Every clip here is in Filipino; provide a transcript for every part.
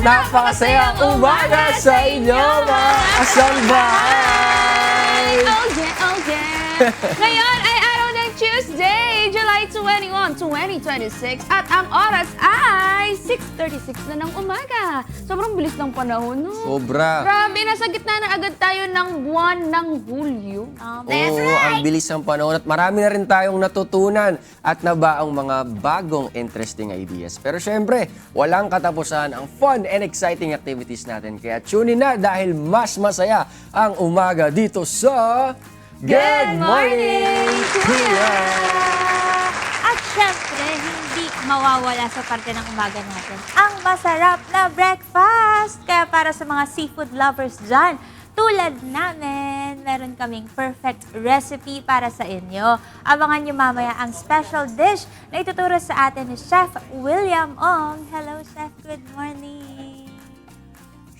napakasayang umaga sa inyo, mga kasambahay! Oh yeah! Ngayon ay araw ng Tuesday, July 21, 2026 at ang oras ay 6:36 na ng umaga. Sobrang bilis ng panahon, no? Sobra. Grabe, nasa gitna na agad tayo ng buwan ng Hulyo. Oo, ang bilis ng panahon at marami na rin tayong natutunan at nabaang mga bagong interesting ideas. Pero syempre, walang katapusan ang fun and exciting activities natin. Kaya tune in na dahil mas masaya ang umaga dito sa Good Morning, Kuya! At syempre, hindi mawawala sa parte ng umaga natin ang masarap na breakfast. Kaya para sa mga seafood lovers dyan, tulad namin, meron kaming perfect recipe para sa inyo. Abangan nyo mamaya ang special dish na ituturo sa atin ni Chef William Ong. Hello, Chef. Good morning.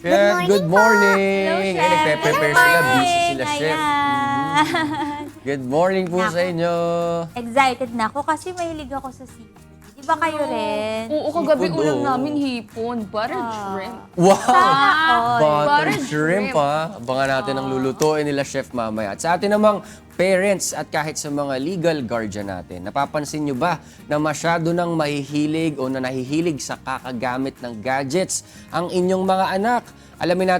Chef, good morning! Hello, Chef. Nagpe-prepare sila, busy sila, Chef. Ayan. Good morning po sa inyo. Excited na ako kasi mahilig ako sa seafood. Di ba kayo rin? Oo, kagabi Seafood, ulam oo. namin hipon, buttered shrimp. Wow! Sana all. Buttered Buttered shrimp, shrimp. ha? Abangan natin ang lulutuin nila, Chef, mamaya. At sa atin namang parents at kahit sa mga legal guardian natin, napapansin nyo ba na masyado nang mahihilig o na nahihilig sa kakagamit ng gadgets ang inyong mga anak? Alamin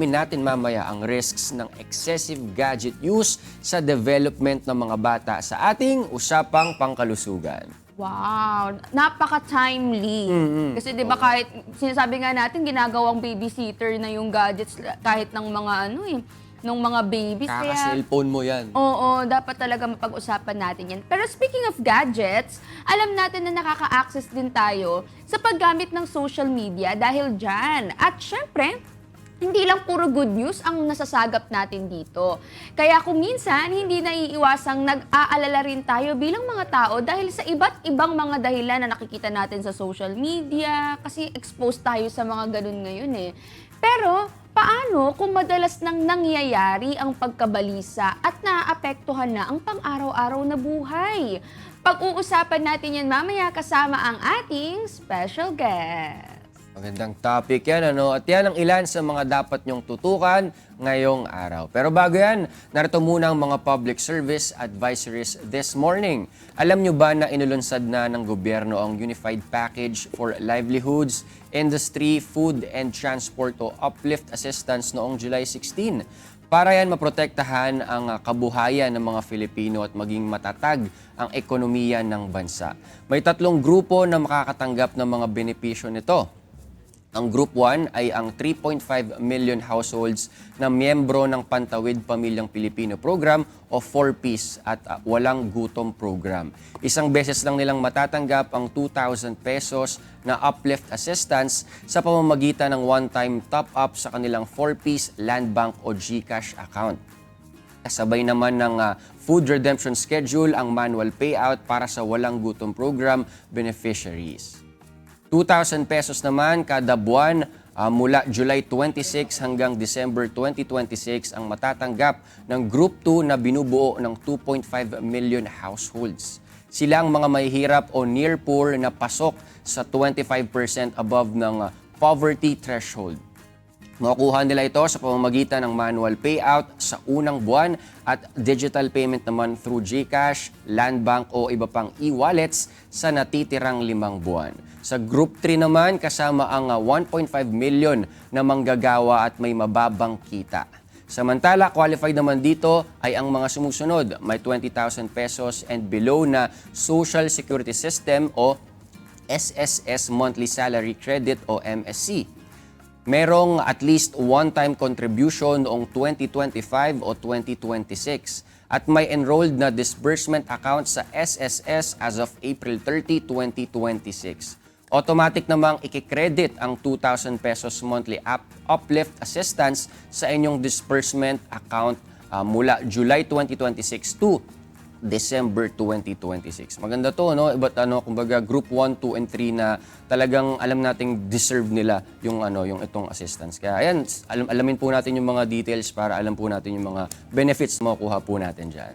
natin mamaya ang risks ng excessive gadget use sa development ng mga bata sa ating usapang pangkalusugan. Wow, napaka-timely. Kasi 'di ba kahit sinasabi nga natin ginagawang babysitter na yung gadgets kahit ng mga ng mga babies Kaka-cellphone mo yan. Oo, dapat talaga mapag-usapan natin yan. Pero speaking of gadgets, alam natin na nakaka-access din tayo sa paggamit ng social media dahil dyan. At syempre, hindi lang puro good news ang nasasagap natin dito. Kaya kung minsan, hindi naiiwasang nag-aalala rin tayo bilang mga tao dahil sa iba't ibang mga dahilan na nakikita natin sa social media, kasi exposed tayo sa mga ganun ngayon eh. Pero, paano kung madalas nang nangyayari ang pagkabalisa at naaapektuhan na ang pang-araw-araw na buhay? Pag-uusapan natin yan mamaya kasama ang ating special guest. Magandang topic yan, ano? At yan ang ilan sa mga dapat nyong tutukan ngayong araw. Pero bago yan, narito muna ang mga public service advisories this morning. Alam nyo ba na inulunsad na ng gobyerno ang Unified Package for Livelihoods, Industry, Food and Transport o Uplift Assistance noong July 16? Para yan maprotektahan ang kabuhayan ng mga Filipino at maging matatag ang ekonomiya ng bansa. May 3 grupo na makakatanggap ng mga benepisyo nito. Ang Group 1 ay ang 3.5 million households na miyembro ng Pantawid Pamilyang Pilipino Program o 4Ps at Walang Gutom Program. Isang beses lang nilang matatanggap ang 2,000 pesos na uplift assistance sa pamamagitan ng one-time top-up sa kanilang 4Ps Land Bank o GCash account. Kasabay naman ng food redemption schedule ang manual payout para sa Walang Gutom Program beneficiaries. 2,000 pesos naman kada buwan mula July 26 hanggang December 2026 ang matatanggap ng Group 2 na binubuo ng 2.5 million households. Sila ang mga mahihirap o near poor na pasok sa 25% above ng poverty threshold. Makukuha nila ito sa pamamagitan ng manual payout sa unang buwan at digital payment naman through GCash, Land Bank o iba pang e-wallets sa natitirang 5 buwan. Sa Group 3 naman, kasama ang 1.5 million na manggagawa at may mababang kita. Samantala, qualified naman dito ay ang mga sumusunod. May 20,000 pesos and below na Social Security System o SSS Monthly Salary Credit o MSC. Merong at least one-time contribution noong 2025 o 2026 at may enrolled na disbursement account sa SSS as of April 30, 2026. Automatic namang ikikredit ang 2,000 pesos monthly uplift assistance sa inyong disbursement account mula July 2026 to December 2026. Maganda to, no? But kumbaga group 1, 2 and 3 na talagang alam nating deserve nila yung itong assistance. Kaya ayan, alamin po natin yung mga details para alam po natin yung mga benefits na makukuha po natin diyan.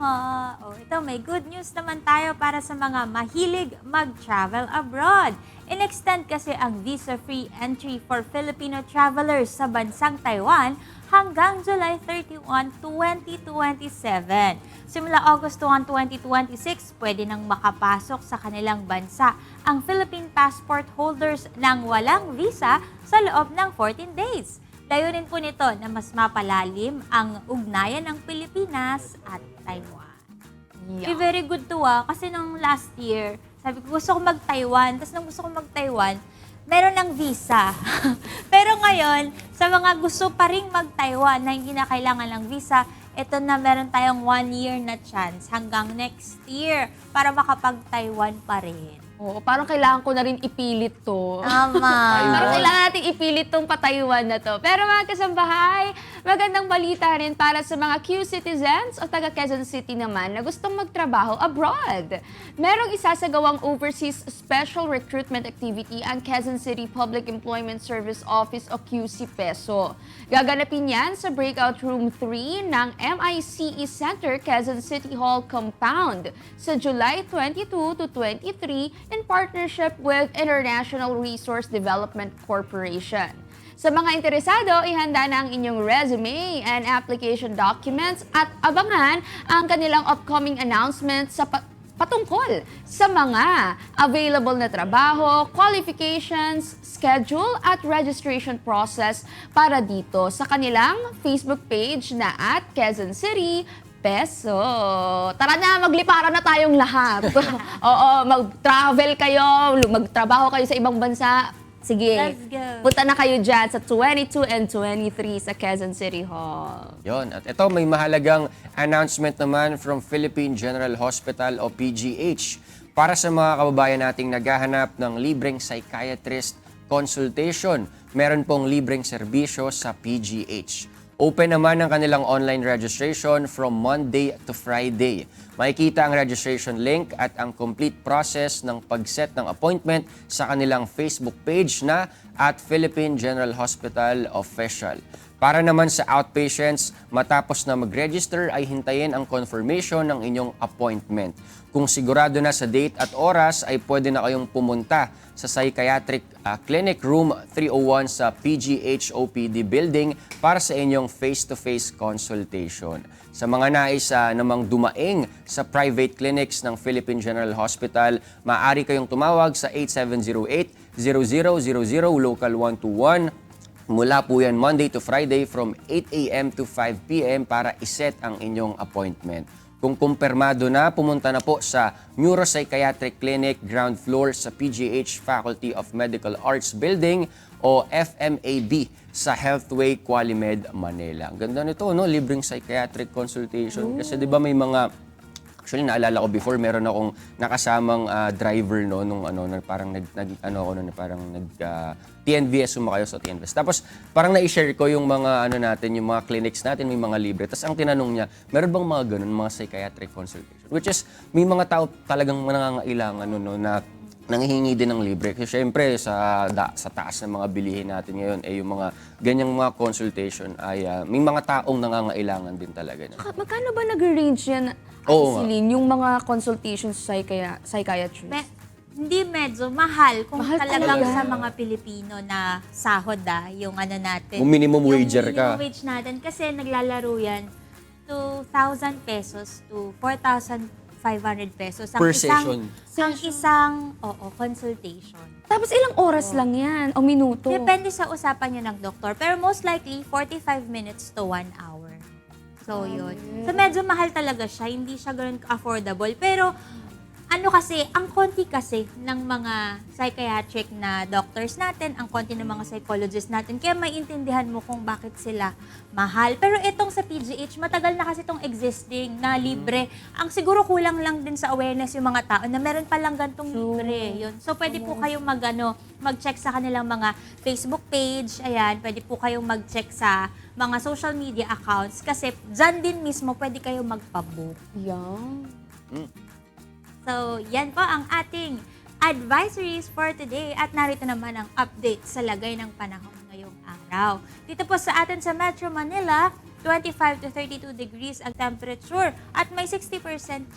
Ito may good news naman tayo para sa mga mahilig mag-travel abroad. In-extend kasi ang visa-free entry for Filipino travelers sa bansang Taiwan hanggang July 31, 2027. Simula August 1, 2026, pwede nang makapasok sa kanilang bansa ang Philippine passport holders nang walang visa sa loob ng 14 days. Layunin po nito na mas mapalalim ang ugnayan ng Pilipinas at Taiwan. Very good to kasi nung last year, sabi ko gusto ko mag-Taiwan, tapos nung gusto ko mag-Taiwan, meron ng visa. Pero ngayon, sa mga gusto pa rin mag-Taiwan na hindi na kailangan ng visa, ito na meron tayong 1 year na chance hanggang next year para makapag-Taiwan pa rin. Oo, parang kailangan ko na rin ipilit to. Tama. Parang kailangan natin ipilit tong patayuan na to. Pero mga kasambahay, magandang balita rin para sa mga Q citizens o taga Quezon City naman na gustong magtrabaho abroad. Merong isasagawang overseas special recruitment activity ang Quezon City Public Employment Service Office o QC PESO. Gaganapin yan sa Breakout Room 3 ng MICE Center, Quezon City Hall Compound sa July 22 to 23 in partnership with International Resource Development Corporation. Sa mga interesado, ihanda na ang inyong resume and application documents at abangan ang kanilang upcoming announcements sa patungkol sa mga available na trabaho, qualifications, schedule at registration process para dito sa kanilang Facebook page na @Quezon City Peso. Tara na, magliparan na tayong lahat. Oo, mag-travel kayo, magtrabaho kayo sa ibang bansa. Sige, Let's go. punta na kayo dyan sa 22 and 23 sa Quezon City Hall. Yon. At ito, may mahalagang announcement naman from Philippine General Hospital o PGH para sa mga kababayan nating naghahanap ng libreng psychiatrist consultation. Meron pong libreng serbisyo sa PGH. Open naman ang kanilang online registration from Monday to Friday. Makikita ang registration link at ang complete process ng pag-set ng appointment sa kanilang Facebook page na @Philippine General Hospital Official. Para naman sa outpatients, matapos na mag-register ay hintayin ang confirmation ng inyong appointment. Kung sigurado na sa date at oras ay pwede na kayong pumunta sa Psychiatric Clinic Room 301 sa PGH OPD Building para sa inyong face-to-face consultation. Sa mga nais namang dumaing sa private clinics ng Philippine General Hospital, maaari kayong tumawag sa 8708-0000 Local 121. Mula po yan Monday to Friday from 8 a.m. to 5 p.m. para iset ang inyong appointment. Kung kumpirmado na, pumunta na po sa Neuropsychiatric Clinic, ground floor sa PGH Faculty of Medical Arts Building o FMAB sa Healthway, Qualimed, Manila. Ang ganda nito, no? Libreng psychiatric consultation. Kasi di ba may mga, actually naalala ko before, meron akong nakasamang driver no nung parang TNVS sumakay sa TNVS. Tapos parang na-share ko yung mga yung mga clinics natin, may mga libre. Tapos ang tinanong niya, meron bang mga ganun, mga psychiatric consultation? Which is may mga tao talagang nangangailangan na nanghihingi din ng libre. Kasi syempre sa taas ng mga bilihin natin ngayon yung mga ganyang mga consultation ay may mga taong nangangailangan din talaga. Magkano ba nag-range yan, Oo nga. Celine, yung mga consultations sa psychiatrist? Hindi medyo mahal kung Mahal talagang talaga. sa mga Pilipino na sahod yung natin. Kung minimum wager yung ka. minimum wage natin kasi naglalaro yan 2,000 pesos to 4,500 pesos. Per session. Ang isang consultation. Tapos ilang oras lang yan o minuto? Depende sa usapan niyo ng doktor. Pero most likely, 45 minutes to 1 hour. So, yun. So, medyo mahal talaga siya. Hindi siya ganun affordable. Pero, ang konti kasi ng mga psychiatric na doctors natin, ang konti ng mga psychologists natin, kaya maintindihan mo kung bakit sila mahal. Pero itong sa PGH, matagal na kasi itong existing na libre. Ang siguro kulang lang din sa awareness yung mga tao na meron palang gantong libre. Yun. So, pwede po kayong mag-check sa kanilang mga Facebook page. Ayan, pwede po kayong mag-check sa mga social media accounts kasi dyan din mismo pwede kayong magpabook. Yan. So, yan po ang ating advisories for today at narito naman ang update sa lagay ng panahon ngayong araw. Dito po sa atin sa Metro Manila, 25 to 32 degrees ang temperature at may 60%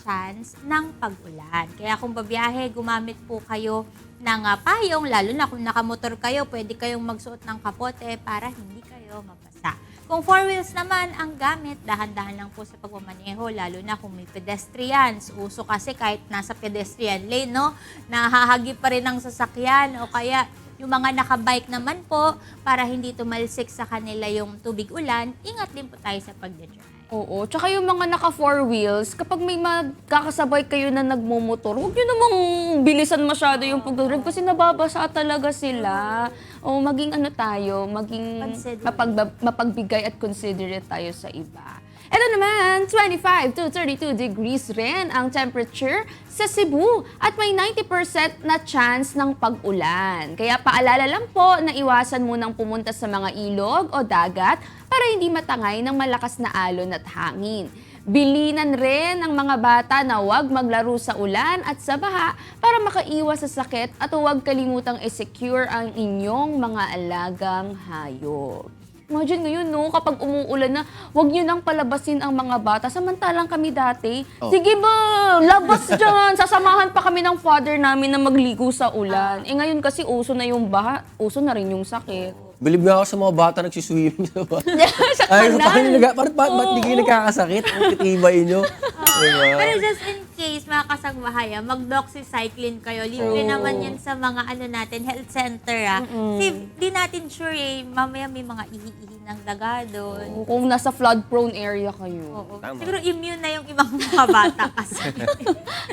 chance ng pag-ulan. Kaya kung babiyahe, gumamit po kayo ng payong, lalo na kung nakamotor kayo, pwede kayong magsuot ng kapote para hindi kayo mabasa. Kung 4 wheels naman ang gamit, dahan-dahan lang po sa pagmamaneho, lalo na kung may pedestrians. Uso kasi kahit nasa pedestrian lane, no, nahahagi pa rin ang sasakyan o kaya yung mga nakabike naman po, para hindi tumalsik sa kanila yung tubig ulan, ingat din po tayo sa pagdadrive. Oo, tsaka yung mga naka four wheels, kapag may magkakasabay kayo na nagmumotor, huwag nyo namang bilisan masyado yung pagdadrive kasi nababasa talaga sila. O maging ano tayo, maging Considerate. mapagbigay at considerate tayo sa iba. Ito naman, 25 to 32 degrees rin ang temperature sa Cebu at may 90% na chance ng pag-ulan. Kaya paalala lang po na iwasan munang pumunta sa mga ilog o dagat para hindi matangay ng malakas na alon at hangin. Bilinan rin ng mga bata na huwag maglaro sa ulan at sa baha para makaiwas sa sakit at huwag kalimutang i-secure ang inyong mga alagang hayop. Imagine ngayon, no, kapag umuulan na, huwag nyo nang palabasin ang mga bata. Samantalang kami dati, sige ba, labas dyan. Sasamahan pa kami ng father namin na magligo sa ulan. Ngayon kasi uso na yung baha, uso na rin yung sakit. Bilib nga ako sa mga bata nagsiswimming sa bahay. Sa Ay, kanal. ba't di kayo nagkakasakit? Ang kitibay nyo. Diba? Pero just in case, mga kasangbahay, mag-doxycycline kayo. Libre naman yan sa mga ano natin, health center. Kasi di natin sure mamaya may mga ihi-ihi ng daga doon. Kung nasa flood-prone area kayo. Oo. Tama. Siguro immune na yung ibang mga bata kasi.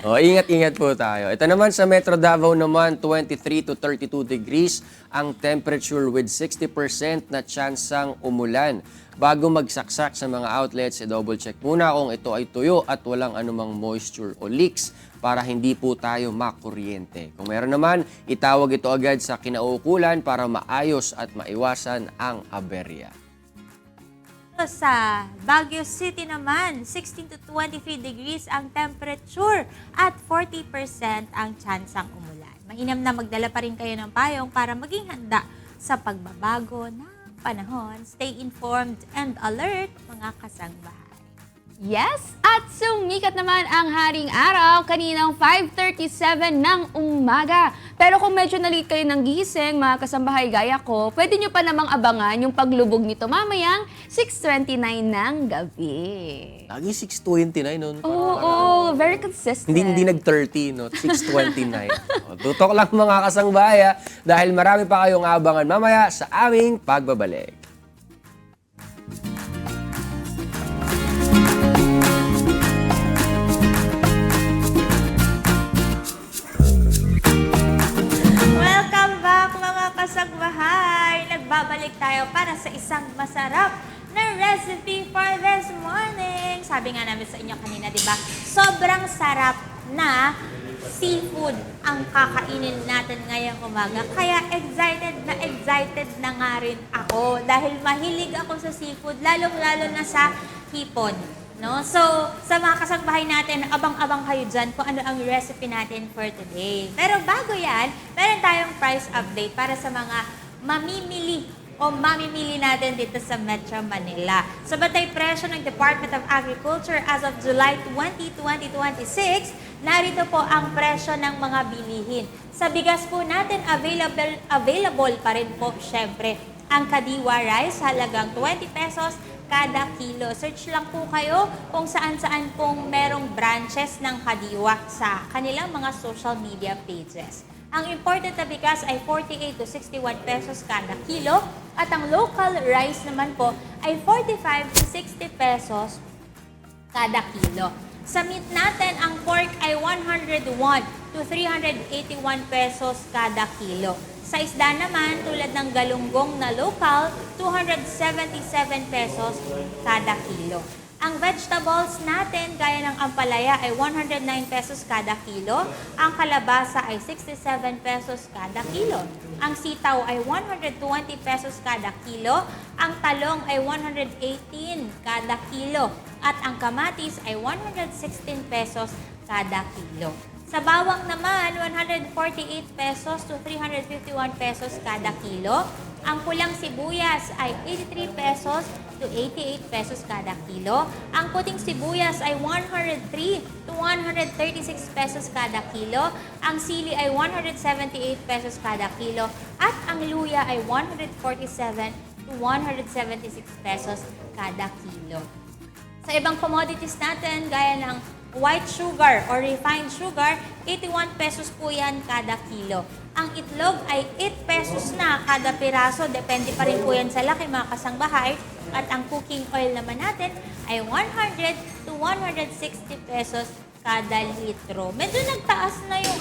Ingat-ingat po tayo. Ito naman sa Metro Davao naman, 23 to 32 degrees ang temperature with 60% na tsansang umulan. Bago magsaksak sa mga outlets, double check muna kung ito ay tuyo at walang anumang moisture o leaks para hindi po tayo makuryente. Kung meron naman, itawag ito agad sa kinauukulan para maayos at maiwasan ang aberya. Sa Baguio City naman, 16 to 23 degrees ang temperature at 40% ang tsansang umulan. Mainam na magdala pa rin kayo ng payong para maging handa sa pagbabago ng panahon. Stay informed and alert, mga kasangbahay. Yes, at sumikat naman ang haring araw kaninang 5:37 ng umaga. Pero kung medyo na-late kayo ng gising, mga kasambahay gaya ko, pwede nyo pa namang abangan yung paglubog nito mamayang 6:29 ng gabi. Lagi 6:29 noon. Oo, very consistent. Hindi nag-30, no? 6:29. Tutok lang mga kasangbaya dahil marami pa kayong abangan mamaya sa aming pagbabalik. Welcome back, mga kasangbahay! Nagbabalik tayo para sa isang masarap na recipe for this morning. Sabi nga namin sa inyo kanina, di ba? Sobrang sarap na seafood ang kakainin natin ngayong umaga. Kaya excited na nga rin ako. Dahil mahilig ako sa seafood, lalong-lalo na sa hipon. No? So, sa mga kasangbahay natin, abang-abang kayo dyan kung ano ang recipe natin for today. Pero bago yan, meron tayong price update para sa mga mamimili natin dito sa Metro Manila. Sa batay presyo ng Department of Agriculture as of July 20, 2026, narito po ang presyo ng mga bilihin. Sa bigas po natin, available pa rin po, syempre, ang Kadiwa Rice, halagang 20 pesos kada kilo. Search lang po kayo kung saan-saan pong merong branches ng Kadiwa sa kanilang mga social media pages. Ang imported na bigas ay 48 to 61 pesos kada kilo at ang local rice naman po ay 45 to 60 pesos kada kilo. Sa meat natin, ang pork ay 101 to 381 pesos kada kilo. Sa isda naman, tulad ng galunggong na local, 277 pesos kada kilo. Ang vegetables natin, gaya ng ampalaya, ay 109 pesos kada kilo. Ang kalabasa ay 67 pesos kada kilo. Ang sitaw ay 120 pesos kada kilo. Ang talong ay 118 kada kilo. At ang kamatis ay 116 pesos kada kilo. Sa bawang naman, 148 pesos to 351 pesos kada kilo. Ang pulang sibuyas ay 83 pesos to 88 pesos kada kilo. Ang puting sibuyas ay 103 to 136 pesos kada kilo. Ang sili ay 178 pesos kada kilo. At ang luya ay 147 to 176 pesos kada kilo. Sa ibang commodities natin, gaya ng white sugar or refined sugar, 81 pesos po yan kada kilo. Ang itlog ay 8 pesos na kada piraso. Depende pa rin po yan sa laki, mga kasangbahay. At ang cooking oil naman natin ay 100 to 160 pesos kada litro. Medyo nagtaas na yung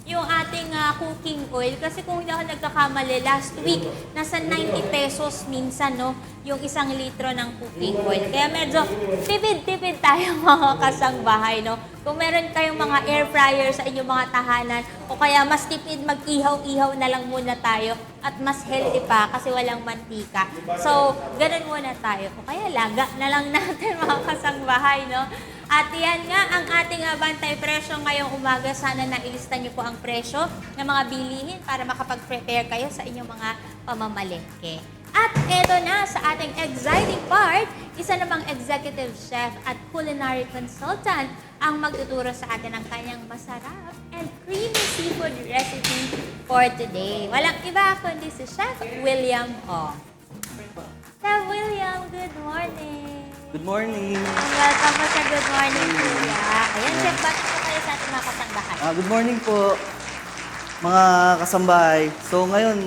yung ating cooking oil. Kasi kung hindi ako nagkakamali, last week, nasa 90 pesos minsan, yung 1 litro ng cooking oil. Kaya medyo tipid-tipid tayo mga kasangbahay, Kung meron kayong mga air fryer sa inyong mga tahanan, o kaya mas tipid, mag-ihaw-ihaw na lang muna tayo, at mas healthy pa kasi walang mantika. So, ganun muna tayo. O kaya laga na lang natin mga kasangbahay, At yan nga ang ating bantay presyo ngayong umaga. Sana nailista niyo po ang presyo ng mga bilihin para makapag-prepare kayo sa inyong mga pamamalengke. At eto na sa ating exciting part, isa namang executive chef at culinary consultant ang magtuturo sa atin ng kanyang masarap and creamy seafood recipe for today. Walang iba kundi si Chef William Ho. Chef William, good morning! Good morning. Welcome po sa Good Morning Kuya. Ayan, Chef, bakit po kayo sa ating mga kasangbahay? Good morning po, mga kasambahay. So ngayon,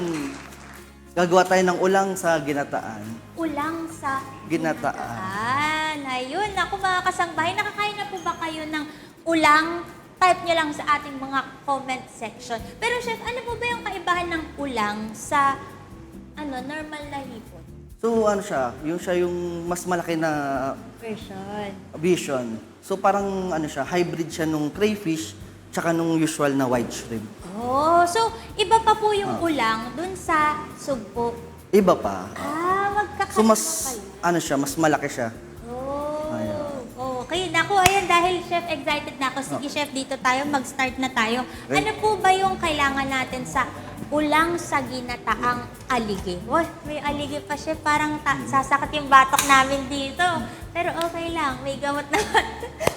gagawa tayo ng ulang sa ginataan. Ulang sa Ginataan. Ayun, naku mga kasangbahay, nakakain na po ba kayo ng ulang? Type nyo lang sa ating mga comment section. Pero Chef, ano po ba yung kaibahan ng ulang sa normal na hipon? So siya yung mas malaki na vision. So parang hybrid siya nung crayfish tsaka nung usual na white shrimp. Oh, so iba pa po yung ulang dun sa sugpo. Iba pa. Magkakaiba So mas kayo. mas malaki siya. Oh, Ayan. okay. Naku, ayan, dahil Chef, excited na ako. Sige, Chef, dito tayo, mag-start na tayo. Ano po ba yung kailangan natin sa ulang sa ginataang alige? Uy, may alige pa, Chef. Parang sasakit yung batok namin dito. Pero okay lang, may gamot naman.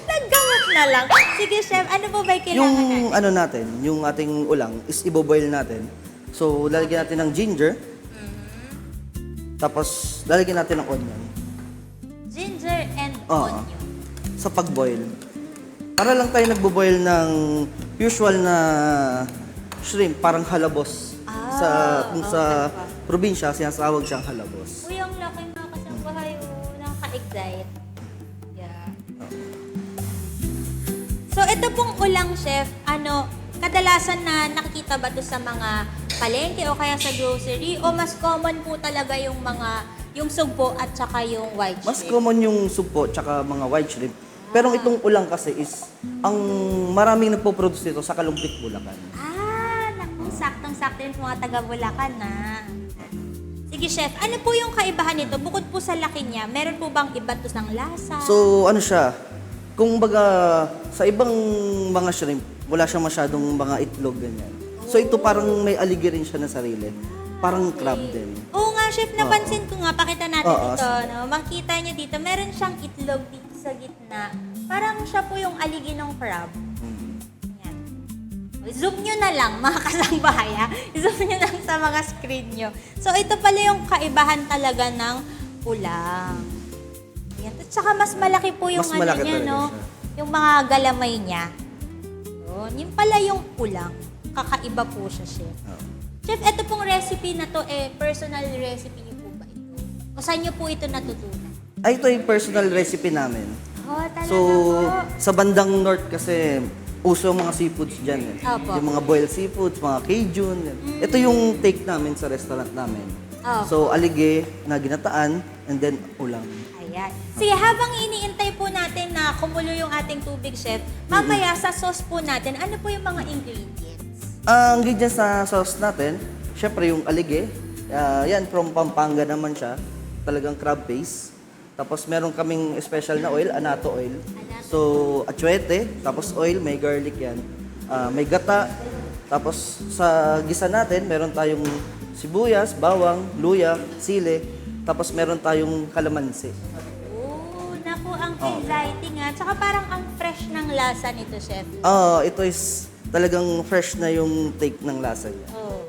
Naggamot na lang. Sige, Chef, ano po ba yung kailangan natin? Yung ating ulang is iboboil natin. So lalagyan natin ng ginger. Tapos lalagyan natin ng onion. Ginger and Oo. onion. Sa pag-boil. Para lang tayo nagbo-boil ng usual na shrimp, parang halabos. Sa probinsya, sinasawag siyang halabos. Uy, ang laki mga kasangbahay. Nakaka-excite. Yeah. So, ito pong ulang, Chef, kadalasan na nakikita ba ito sa mga palengke o kaya sa grocery? O mas common po talaga yung sugpo at saka yung white shrimp? Mas common yung sugpo tsaka mga white shrimp. Pero itong ulang kasi is, ang maraming nagpo-produce dito sa Kalumpit, Bulacan. Naku, saktong-sakto yung mga taga-Bulacan na. Sige, Chef, ano po yung kaibahan nito? Bukod po sa laki niya, meron po bang iba to ng lasa? So, kung baga, sa ibang mga shrimp, wala siyang masyadong mga itlog, ganyan. So, ito parang may aligi rin siya na sarili. Parang crab din. Oo nga, Chef, napansin ko nga, pakita natin Oo. ito. Makita niyo dito, meron siyang itlog dito sa gitna. Parang siya po yung aligi ng crab. Yan. Zoom nyo na lang, mga kasangbahay, ha? Zoom nyo lang sa mga screen nyo. So, ito pala yung kaibahan talaga ng ulang. Yan. At saka mas malaki po yung Mas malaki niya, talaga siya. yung mga galamay niya. Yun pala yung ulang. Kakaiba po siya, Chef. Chef, ito pong recipe na to, personal recipe niyo po ba ito? O saan niyo po ito natutunan? Ito yung personal recipe namin. Talaga So, po. sa bandang north kasi, uso ang mga seafoods dyan. Opo. Yung mga boiled seafoods, mga Cajun. Yan. Ito yung take namin sa restaurant namin. Opo. So, alige na ginataan, and then ulang. Ayan. Sige, habang iniintay po natin na kumulo yung ating tubig, Chef, mamaya sa sauce po natin, ano po yung mga ingredients? Ang ingredients sa sauce natin, syempre yung alige. Yan, from Pampanga naman siya. Talagang crab paste. Tapos meron kaming special na oil, anato oil. So, atsuete, tapos oil, may garlic yan. May gata. Tapos sa gisa natin, meron tayong sibuyas, bawang, luya, sili. Tapos meron tayong kalamansi. Oh, naku, ang exciting nga. Tsaka parang ang fresh ng lasa nito, chef. Ito is talagang fresh na yung take ng lasa niya. Oh,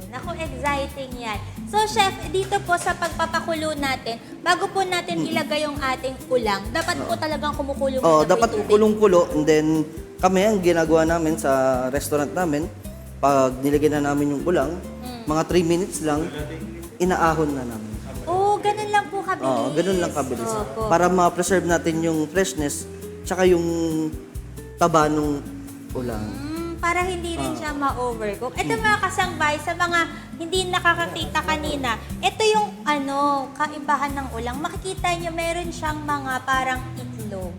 naku, exciting yan. So, chef, dito po sa pagpapakulo natin, bago po natin ilagay yung ating ulang, dapat po talagang kumukulo muna po Dapat yung tubig. kulong-kulo, and then kami ang ginagawa namin sa restaurant namin, pag nilagyan na namin yung ulang, mga 3 minutes lang, inaahon na namin. Oh, ganun lang po kabilis. Ganun lang kabilis. Opo. Para ma-preserve natin yung freshness, tsaka yung taba ng ulang. Para hindi rin siya ma-overcook. Ito mga kasangbay, sa mga hindi nakakakita kanina, ito yung kaibahan ng ulang. Makikita nyo, meron siyang mga parang itlog.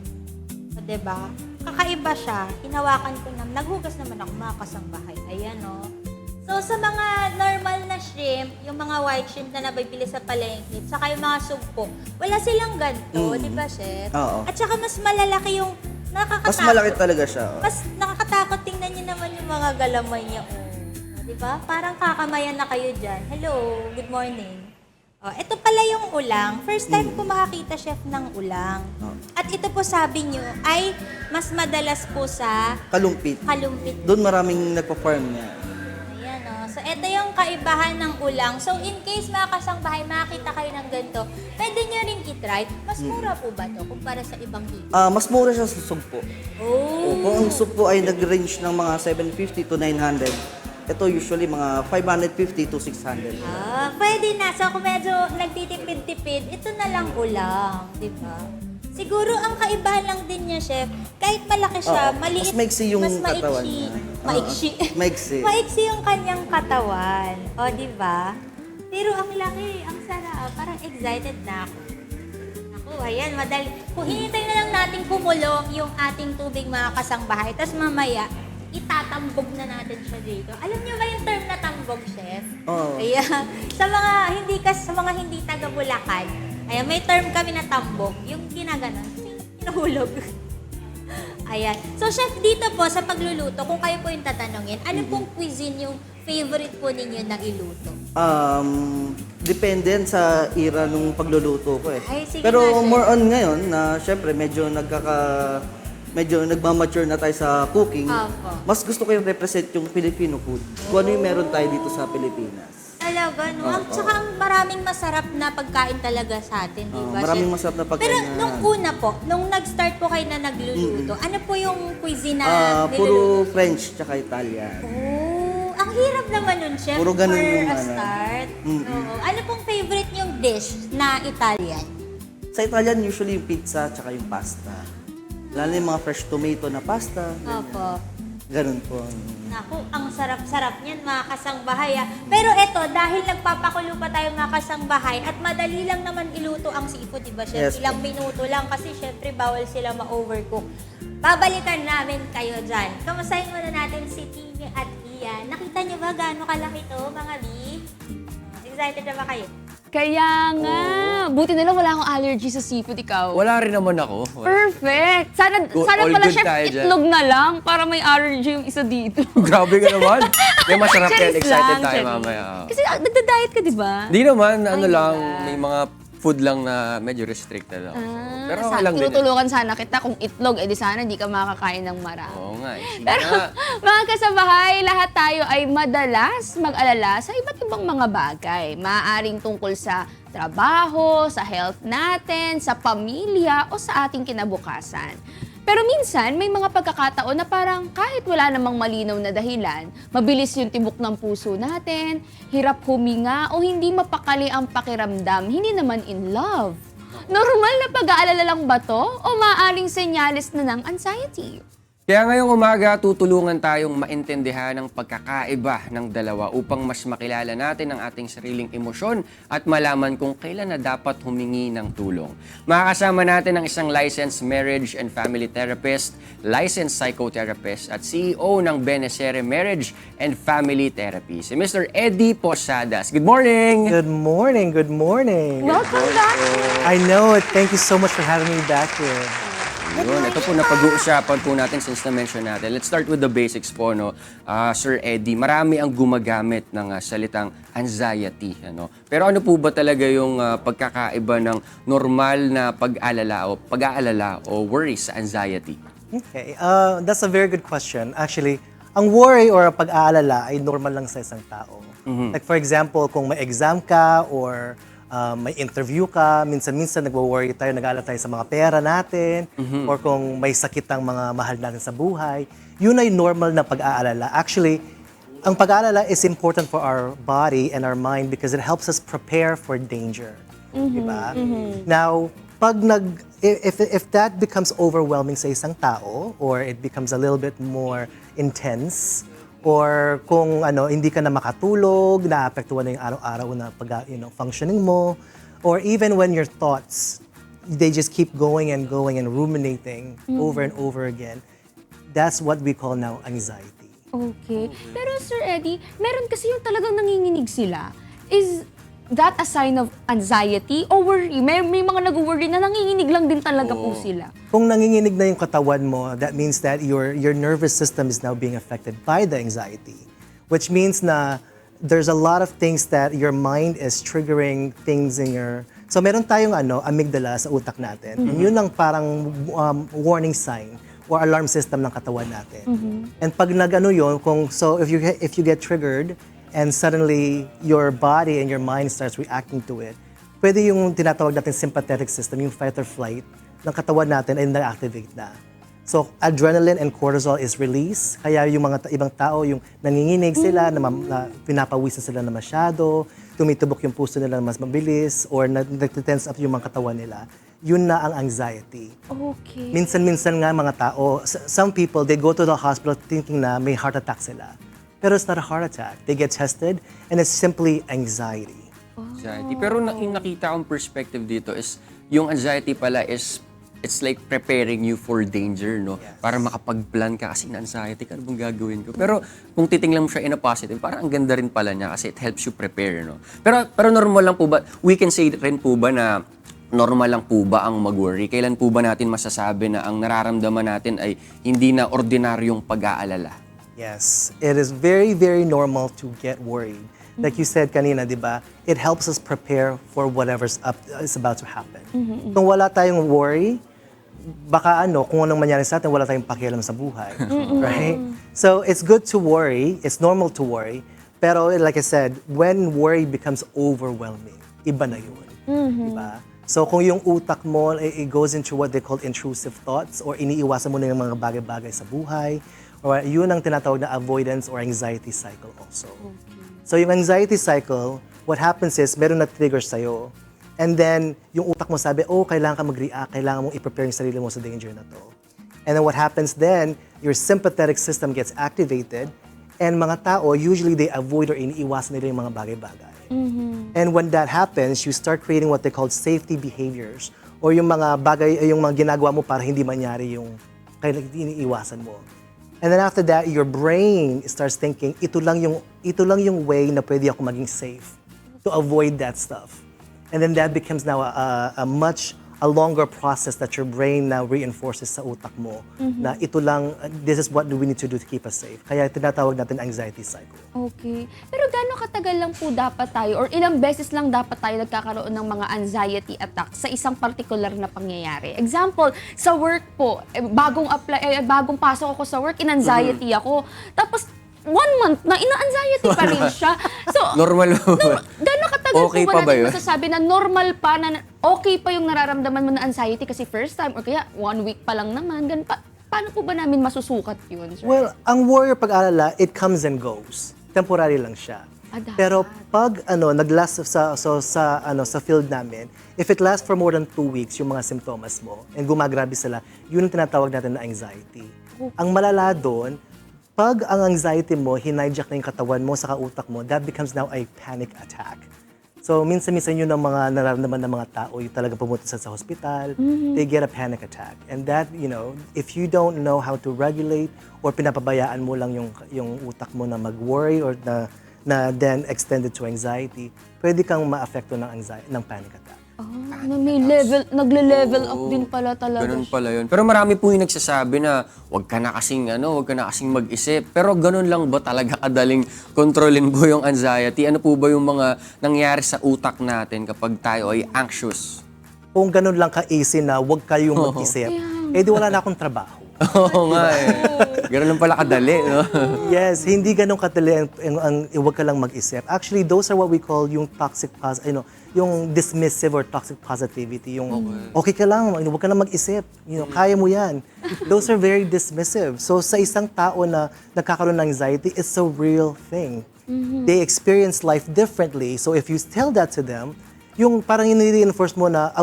So, diba? Kakaiba siya. Hinawakan ko na. Naghugas naman ako mga kasangbahay. Ayan, oh. So, sa mga normal na shrimp, yung mga white shrimp na nabibili sa palengke, saka yung mga sugpo, wala silang ganito, di ba, chef? Oo. At saka mas malalaki yung nakakatakot. Mas malaki talaga siya. Mas nakakatakot, tingnan niyo naman yung mga galamay niya. Oh. Di ba? Parang kakamayan na kayo dyan. Hello, good morning. Oh, ito pala yung ulang. First time ko makakita, chef, ng ulang. At ito po sabi niyo ay mas madalas po sa Kalumpit. kalumpit. Doon maraming nagpa-farm niya. Ayan, oh. So, ito yung kaibahan ng ulang. So, in case mga kasangbahay, makakita kayo ng ganito, pwede nyo rin itry. Mas mura po ba to kumpara sa ibang dito? Mas mura siya sa sugpo. Oh! Kung ang sugpo ay nag-range ng mga 750 to 900, ito usually mga 550 to 600. Pwede na. So, kung medyo nagtitipid-tipid, ito na lang ulang. Di ba? Siguro, ang kaibahan lang din niya, chef, kahit malaki siya, maliit, mas maiksi yung mas katawan maiksi. niya. Maiksi. Maiksi. Maiksi yung kanyang katawan. O, di ba? Pero ang laki, ang sarap. Parang excited na ako. Ako, ayan, madali. Kung hinintay na lang natin kumulo yung ating tubig, mga kasangbahay, tapos mamaya, itatambog na natin siya dito. Alam niyo ba yung term na tambog, chef? Oo. Ayan. Sa mga hindi taga Bulacan, ayan, may term kami na tambog, yung ginaganon, hinuhulog. Ayan. So, chef, dito po sa pagluluto, kung kayo po yung tatanungin, ano pong cuisine yung favorite po ninyo na iluto? Depende yan sa era nung pagluluto ko eh. Ay, sige Pero nga, chef. more on ngayon na syempre medyo nagmamature na tayo sa cooking. Opo. Mas gusto ko yung represent yung Filipino food. Kung ano yung meron tayo dito sa Pilipinas. Talaga, no? At saka ang maraming masarap na pagkain talaga sa atin, di ba? Maraming chef? masarap na pagkain Pero na- nung una po, nung nag-start po kayo na nagluluto, ano po yung cuisine na Puro niluluto? French tsaka Italian. Oh, ang hirap naman nun, chef, Puro ganun for yung a ano. start. Oo. Ano pong favorite yung dish na Italian? Sa Italian, usually yung pizza tsaka yung pasta. Lalo yung mga fresh tomato na pasta. Opo. Ganun po. Naku, ang sarap-sarap niyan, mga kasangbahay. Pero eto, dahil nagpapakulo pa tayo mga kasangbahay at madali lang naman iluto ang seafood, diba, chef? Yes, Ilang minuto lang kasi syempre bawal sila ma-overcook. Babalikan namin kayo dyan. Kamustahin muna natin si Timmy at Ian. Nakita niyo ba gaano kalaki to, mga B? Excited na ba kayo? Kaya nga. Buti na lang wala akong allergy sa seafood, ikaw. Wala rin naman ako. Perfect. Sana All pala, good chef, tayo dyan. itlog na lang para may allergy yung isa dito. Grabe ka naman. May masarap yan. Charis Excited lang, tayo Charis. mamaya. Kasi nagda-diet ka, di ba? Hindi naman, ano Ay, lang, wala. may mga food lang na medyo restricted ako. Pero okay lang din. Tinutulungan sana kita kung itlog, edi sana hindi ka makakain ng marami. Oo nga, sige Pero nga. mga kasabahay, lahat tayo ay madalas mag-alala sa iba't ibang mga bagay. Maaaring tungkol sa trabaho, sa health natin, sa pamilya o sa ating kinabukasan. Pero minsan, may mga pagkakataon na parang kahit wala namang malinaw na dahilan, mabilis yung tibok ng puso natin, hirap huminga o hindi mapakali ang pakiramdam, hindi naman in love. Normal na pag-aalala lang ba to o maaaring senyales na ng anxiety? Kaya ngayong umaga, tutulungan tayong maintindihan ang pagkakaiba ng dalawa upang mas makilala natin ang ating sariling emosyon at malaman kung kailan na dapat humingi ng tulong. Makakasama natin ang isang licensed marriage and family therapist, licensed psychotherapist at CEO ng Benecere Marriage and Family Therapy, si Mr. Eddie Posadas. Good morning! Good morning, good morning. Welcome back! I know it. Thank you so much for having me back here. Yun, ito po napag-uusapan po natin since na-mention natin. Let's start with the basics po, no? Sir Eddie, marami ang gumagamit ng salitang anxiety, ano? Pero ano po ba talaga yung pagkakaiba ng normal na pag-aalala o worry sa anxiety? Okay, that's a very good question. Actually, ang worry or pag-aalala ay normal lang sa isang tao. Like for example, kung may exam ka or may interview ka, minsan-minsan nagwo-worry tayo, nag-aalala tayo sa mga pera natin, or kung may sakit ang mga mahal natin sa buhay, yun ay normal na pag-aalala. Actually, ang pag-aalala is important for our body and our mind because it helps us prepare for danger. Diba? Now, if that becomes overwhelming sa isang tao, or it becomes a little bit more intense, or kung hindi ka na makatulog, naapektuhan na yung araw-araw na functioning mo, or even when your thoughts, they just keep going and ruminating over and over again, that's what we call now anxiety. Okay. Pero Sir Eddie, meron kasi yung talagang nanginginig sila. Is that a sign of anxiety o worry? May mga nag-worry na nanginginig lang din talaga po sila. Kung nanginginig na yung katawan mo, that means that your nervous system is now being affected by the anxiety. Which means na there's a lot of things that your mind is triggering things in your... So meron tayong amygdala sa utak natin. And yun ang parang warning sign or alarm system ng katawan natin. And pag yun, if you get triggered, and suddenly your body and your mind starts reacting to it, pwede yung tinatawag natin sympathetic system, yung fight or flight ng katawan natin ay na-activate na. So, adrenaline and cortisol is released, kaya yung mga ibang tao, yung nanginginig sila, na pinapawisan sila na masyado, tumitubok yung puso nila na mas mabilis, or nag-tense up yung mga katawan nila, yun na ang anxiety. Okay. Minsan-minsan nga mga tao, some people, they go to the hospital thinking na may heart attack sila. Pero it's not a heart attack. They get tested and it's simply anxiety. Anxiety. Pero yung nakita kong perspective dito is, yung anxiety pala is, it's like preparing you for danger, no? Yes. Para makapag-plan ka kasi na-anxiety ka, ano bang gagawin ko? Pero kung titingnan mo siya in a positive, parang ang ganda rin pala niya kasi it helps you prepare, no? Pero normal lang po ba, we can say rin po ba na normal lang po ba ang mag-worry? Kailan po ba natin masasabi na ang nararamdaman natin ay hindi na ordinaryong pag-aalala? Yes, it is very, very normal to get worried. Like you said kanina, di ba? It helps us prepare for whatever's is about to happen. Kung wala tayong worry, baka kung anong mangyari sa atin, wala tayong pakialam sa buhay. Right? So it's good to worry, it's normal to worry, pero like I said, when worry becomes overwhelming, iba na yun. Diba? So kung yung utak mo, it goes into what they call intrusive thoughts, or iniiwasan mo na yung mga bagay-bagay sa buhay, or yun ang tinatawag na avoidance or anxiety cycle also. So yung anxiety cycle, what happens is, meron na trigger sa'yo. And then, yung utak mo sabi, kailangan ka mag-react, kailangan mong i-prepare yung sarili mo sa danger na to. And then what happens then, your sympathetic system gets activated, and mga tao, usually they avoid or iniiwasan nila yung mga bagay-bagay. And when that happens, you start creating what they call safety behaviors, or yung mga bagay, yung mga ginagawa mo para hindi mangyari yung iniiwasan mo. And then after that, your brain starts thinking, ito lang yung way na pwede ako maging safe to avoid that stuff. And then that becomes now a longer process that your brain now reinforces sa utak mo na this is what we need to do to keep us safe. Kaya tinatawag natin anxiety cycle. Okay. Pero gaano katagal lang po dapat tayo or ilang beses lang dapat tayo nagkakaroon ng mga anxiety attacks sa isang particular na pangyayari? Example, sa work po, bagong pasok ako sa work, in-anxiety ako. Tapos 1 month na ina-anxiety pa rin siya. So, Normal po. gaano katagal Okay po pa ba ba natin yun? masasabi na normal pa na okay pa yung nararamdaman mo na anxiety kasi first time or kaya 1 week pa lang naman? Paano po ba namin masusukat yun, sir? Well, ang worry or pag-alala, it comes and goes. Temporary lang siya. Dapat. Pero pag naglast sa field namin, if it lasts for more than 2 weeks yung mga simptomas mo and gumagrabe sila, yun ang tinatawag natin na anxiety. Ang malala doon, pag ang anxiety mo, hinijack na yung katawan mo sa utak mo, that becomes now a panic attack. So, minsan-minsan yun ang mga nararamdaman ng mga tao, yung talaga pumunta sa hospital, they get a panic attack. And that, if you don't know how to regulate or pinapabayaan mo lang yung utak mo na mag-worry or na then extended to anxiety, pwede kang ma-affecto ng panic attack. May level, nagle-level up din pala talaga. Ganun pala yun. Pero marami po yung nagsasabi na wag ka na kasing mag-isip. Pero ganun lang ba talaga kadaling kontrolin po yung anxiety? Ano po ba yung mga nangyari sa utak natin kapag tayo ay anxious? Kung ganun lang ka-easy na huwag kayong mag-isip, di wala na akong trabaho. Oo nga eh. Ganun lang pala kadali, no? Yes, hindi ganun kadali ang huwag ka lang mag-isip. Actually, those are what we call yung yung dismissive or toxic positivity. Yung okay ka lang, huwag ka lang mag-isip. Kaya mo yan. Those are very dismissive. So sa isang tao na nagkakaroon ng anxiety, it's a real thing. They experience life differently. So if you tell that to them, yung parang ini-reinforce mo na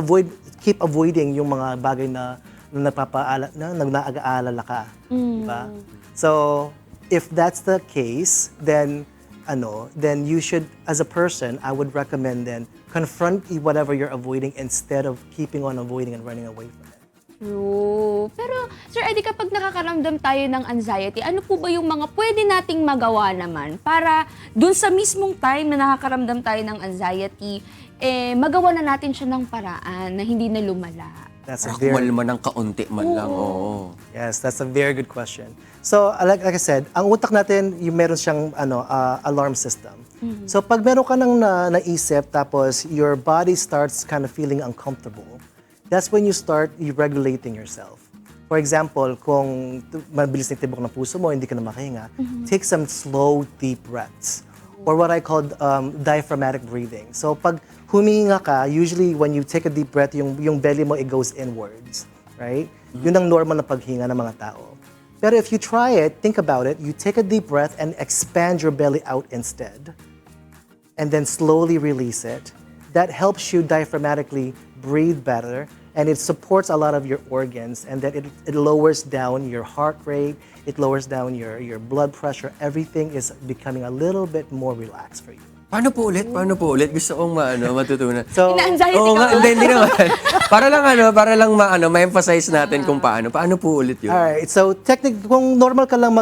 keep avoiding yung mga bagay na nag-aalala ka. Diba? So, if that's the case, then you should, as a person, I would recommend then confront whatever you're avoiding instead of keeping on avoiding and running away from it. True. Pero, Sir Eddie, kapag nakakaramdam tayo ng anxiety, ano po ba yung mga pwede nating magawa naman para dun sa mismong time na nakakaramdam tayo ng anxiety, magawa na natin siya ng paraan na hindi na lumala? That's a Kumalma ng kaunti man lang, oo. Yes, that's a very good question. So, like I said, ang utak natin, yung meron siyang alarm system. So, pag meron ka nang naisip, tapos your body starts kind of feeling uncomfortable, that's when you start regulating yourself. For example, kung mabilis na tibok ng puso mo, hindi ka na makahinga, take some slow, deep breaths. Or what I call diaphragmatic breathing. So pag humihinga ka, usually when you take a deep breath, yung belly mo, it goes inwards. Right? Yun ang normal na paghinga ng mga tao. Pero if you try it, think about it, you take a deep breath and expand your belly out instead. And then slowly release it. That helps you diaphragmatically breathe better, and it supports a lot of your organs, and that it lowers down your heart rate, it lowers down your blood pressure. Everything is becoming a little bit more relaxed for you. Paano po ulit? Gusto kong matutunan. So, Ina-anxiety Oo ka nga, ba? hindi naman. para lang ma-emphasize natin kung paano. Paano po ulit yun? alright, so kung normal ka lang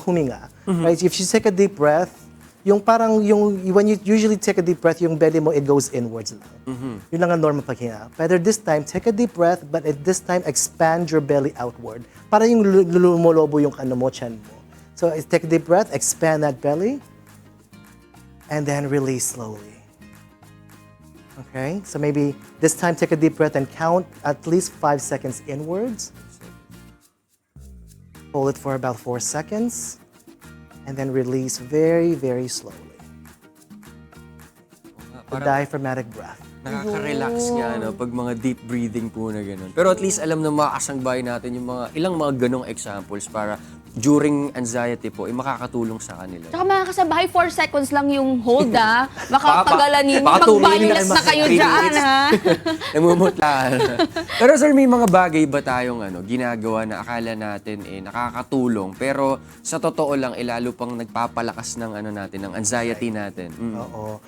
huminga, right? If you take a deep breath, when you usually take a deep breath, yung belly mo, it goes inwards lang. Yun lang ang normal paghinga. But this time, take a deep breath, but at this time, expand your belly outward. Para yung lumolobo yung tiyan mo. So take a deep breath, expand that belly, and then release slowly. Okay? So maybe this time, take a deep breath and count at least 5 seconds inwards. Hold it for about 4 seconds. And then release very, very slowly. The diaphragmatic breath. Nakaka-relax nga, pag mga deep breathing po na gano'n. Pero at least alam na makakasangbahay natin yung ilang mga ganong examples para during anxiety po, makakatulong sa kanila. Tsaka mga kasabahay, 4 seconds lang yung hold, Baka tagalanin, baka 2 mag-violence minutes, na kayo 3 dyan, minutes. Namumutla. Pero sir, may mga bagay ba tayong ginagawa na akala natin nakakatulong, pero sa totoo lang, lalo pang nagpapalakas ng natin, ng anxiety natin? Oo.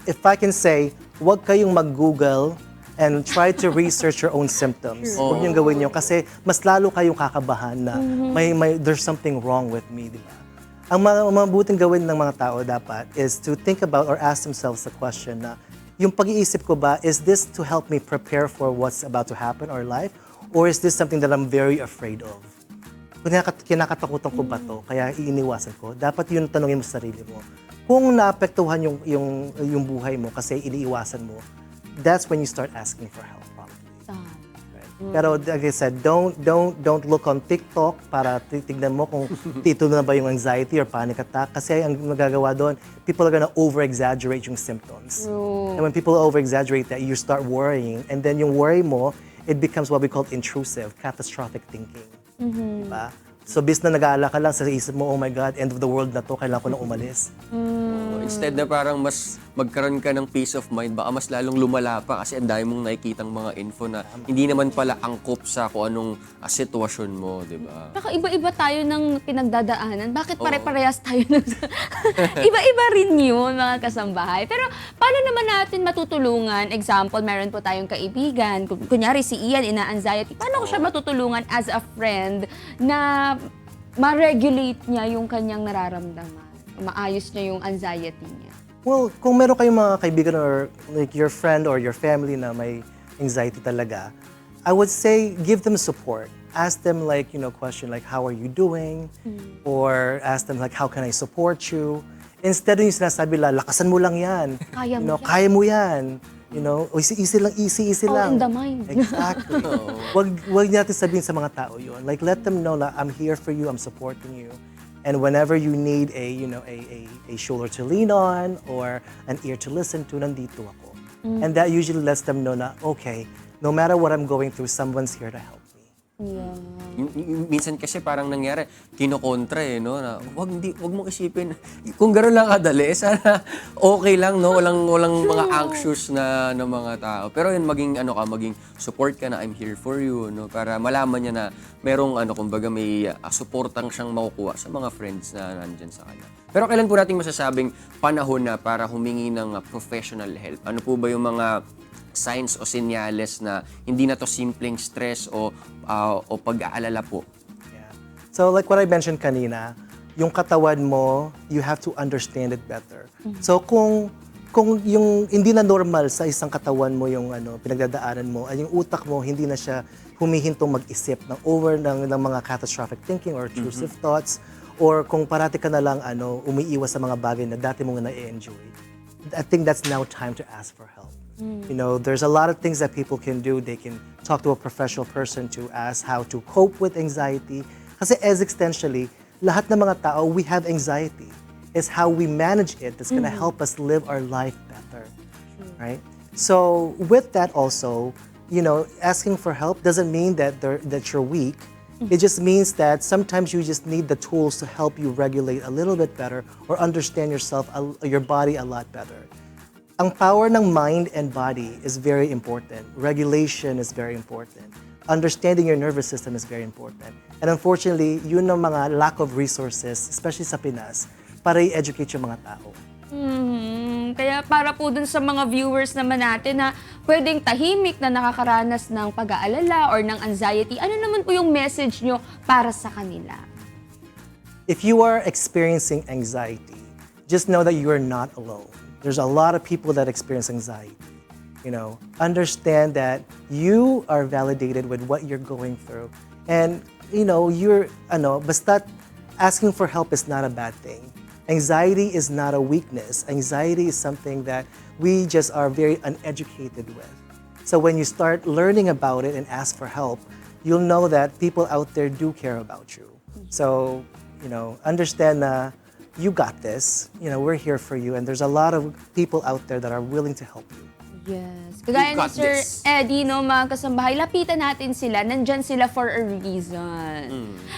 If I can say, huwag kayong mag-Google and try to research your own symptoms. Huwag niyong gawin yun kasi mas lalo kayong kakabahan na there's something wrong with me, di ba? Ang mabuting gawin ng mga tao dapat is to think about or ask themselves the question na, yung pag-iisip ko ba, is this to help me prepare for what's about to happen or life? Or is this something that I'm very afraid of? Kung kinakatakutan ko ba to, kaya iiniwasan ko, dapat yun tanongin mo sa sarili mo. Kung naapektuhan yung buhay mo kasi iniiwasan mo, that's when you start asking for help probably. Right? Pero like I said, don't look on TikTok para titignan mo kung ito na ba yung anxiety or panic attack kasi ang magagawa doon, people are gonna over-exaggerate yung symptoms. And when people over-exaggerate that, you start worrying, and then yung worry mo, it becomes what we call intrusive, catastrophic thinking. Diba? So, bis na nag-aalala ka lang sa isip mo, oh my God, end of the world na to, kailangan ko na umalis. Instead na parang mas magkaroon ka ng peace of mind, baka mas lalong lumala pa kasi ang dami mong nakikitang mga info na hindi naman pala angkop sa kung anong sitwasyon mo, di ba? Saka iba-iba tayo ng pinagdadaanan. Bakit pare-parehas tayo ng... Iba-iba rin yun, mga kasambahay. Pero paano naman natin matutulungan? Example, meron po tayong kaibigan. Kunyari si Ian, ina-anxiety. Paano ko siya matutulungan as a friend na ma-regulate niya yung kanyang nararamdaman? Maayos niya yung anxiety niya? Well, kung meron kayong mga kaibigan or like your friend or your family na may anxiety talaga, I would say give them support. Ask them like, question like, how are you doing? Or ask them like, how can I support you? Instead yung sinasabi lakasan mo lang yan. Kaya mo yan. Kaya mo yan. Easy lang, easy All lang. in the mind. Exactly. wag natin sabihin sa mga tao yun. Like, let them know na I'm here for you, I'm supporting you. And whenever you need a shoulder to lean on or an ear to listen to, nandito ako. And that usually lets them know na, okay, no matter what I'm going through, someone's here to help me. Yeah. Minsan kasi parang nangyari, kinokontra no, na wag mo isipin. Kung gano'n lang kadali, sana okay lang, no? Walang mga anxious na mga tao. Pero yun, maging support ka na, I'm here for you, no? Para malaman niya na merong kumbaga may supportang siyang makukuha sa mga friends na nandyan sa kanya. Pero kailan po nating masasabing panahon na para humingi ng professional help? Ano po ba yung mga signs o senyales na hindi na to simpleng stress o pag-aalala po? Yeah. So like what I mentioned kanina, yung katawan mo, you have to understand it better. So kung yung hindi na normal sa isang katawan mo yung pinagdadaanan mo, ay yung utak mo hindi na siya humihintong mag-isip ng mga catastrophic thinking or intrusive thoughts, or kung parati ka na lang umiiwas sa mga bagay na dati mo na-enjoy. I think that's now time to ask for help. There's a lot of things that people can do. They can talk to a professional person to ask how to cope with anxiety. Kasi existentially, lahat ng mga tao, we have anxiety. It's how we manage it that's gonna help us live our life better, right? So with that also, asking for help doesn't mean that you're weak. It just means that sometimes you just need the tools to help you regulate a little bit better or understand yourself, your body a lot better. Ang power ng mind and body is very important. Regulation is very important. Understanding your nervous system is very important. And unfortunately, yun ang mga lack of resources, especially sa Pinas, para i-educate yung mga tao. Kaya para po dun sa mga viewers naman natin na pwedeng tahimik na nakakaranas ng pag-aalala or ng anxiety, ano naman po yung message nyo para sa kanila? If you are experiencing anxiety, just know that you are not alone. There's a lot of people that experience anxiety. Understand that you are validated with what you're going through. And, basta asking for help is not a bad thing. Anxiety is not a weakness. Anxiety is something that we just are very uneducated with. So when you start learning about it and ask for help, you'll know that people out there do care about you. So, understand that you got this. We're here for you, and there's a lot of people out there that are willing to help you. Yes. Kagaya ni got Sir this. Eddie, mga kasambahay, lapitan natin sila. Nandyan sila for a reason.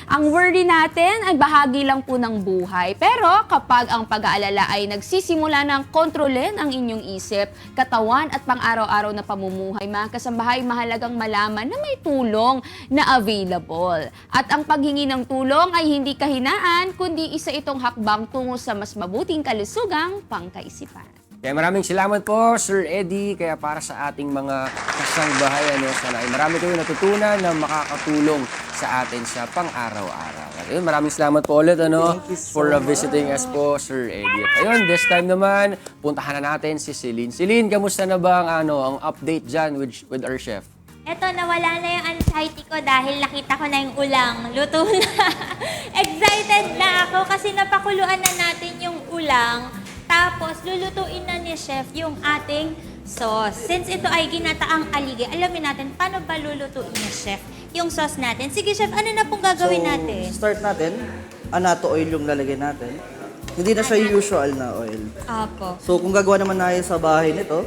Ang worry natin ay bahagi lang po ng buhay. Pero kapag ang pag-aalala ay nagsisimula ng kontrolin ang inyong isip, katawan at pang-araw-araw na pamumuhay, mga kasambahay, mahalagang malaman na may tulong na available. At ang paghingi ng tulong ay hindi kahinaan, kundi isa itong hakbang tungo sa mas mabuting kalusugang pangkaisipan. Kaya maraming salamat po, Sir Eddie. Kaya para sa ating mga kasangbahay, sana ay marami kayong natutunan na makakatulong sa atin sa pang-araw-araw. At ayun, maraming salamat po ulit Thank you so for visiting us po, Sir Eddie. At ayun, this time naman, puntahan na natin si Celine. Celine, kamusta na ba ang update dyan with our chef? Eto, nawala na yung anxiety ko dahil nakita ko na yung ulang. Luto na. Excited na ako kasi napakuluan na natin yung ulang. Tapos, lulutuin na ni Chef yung ating sauce. Since ito ay ginataang alige, alamin natin paano ba lulutuin ni Chef yung sauce natin. Sige, Chef, ano na pong gagawin natin? Start natin, anato oil yung lalagay natin. Hindi na siya usual na oil. Apo. So kung gagawa naman tayo sa bahay nito,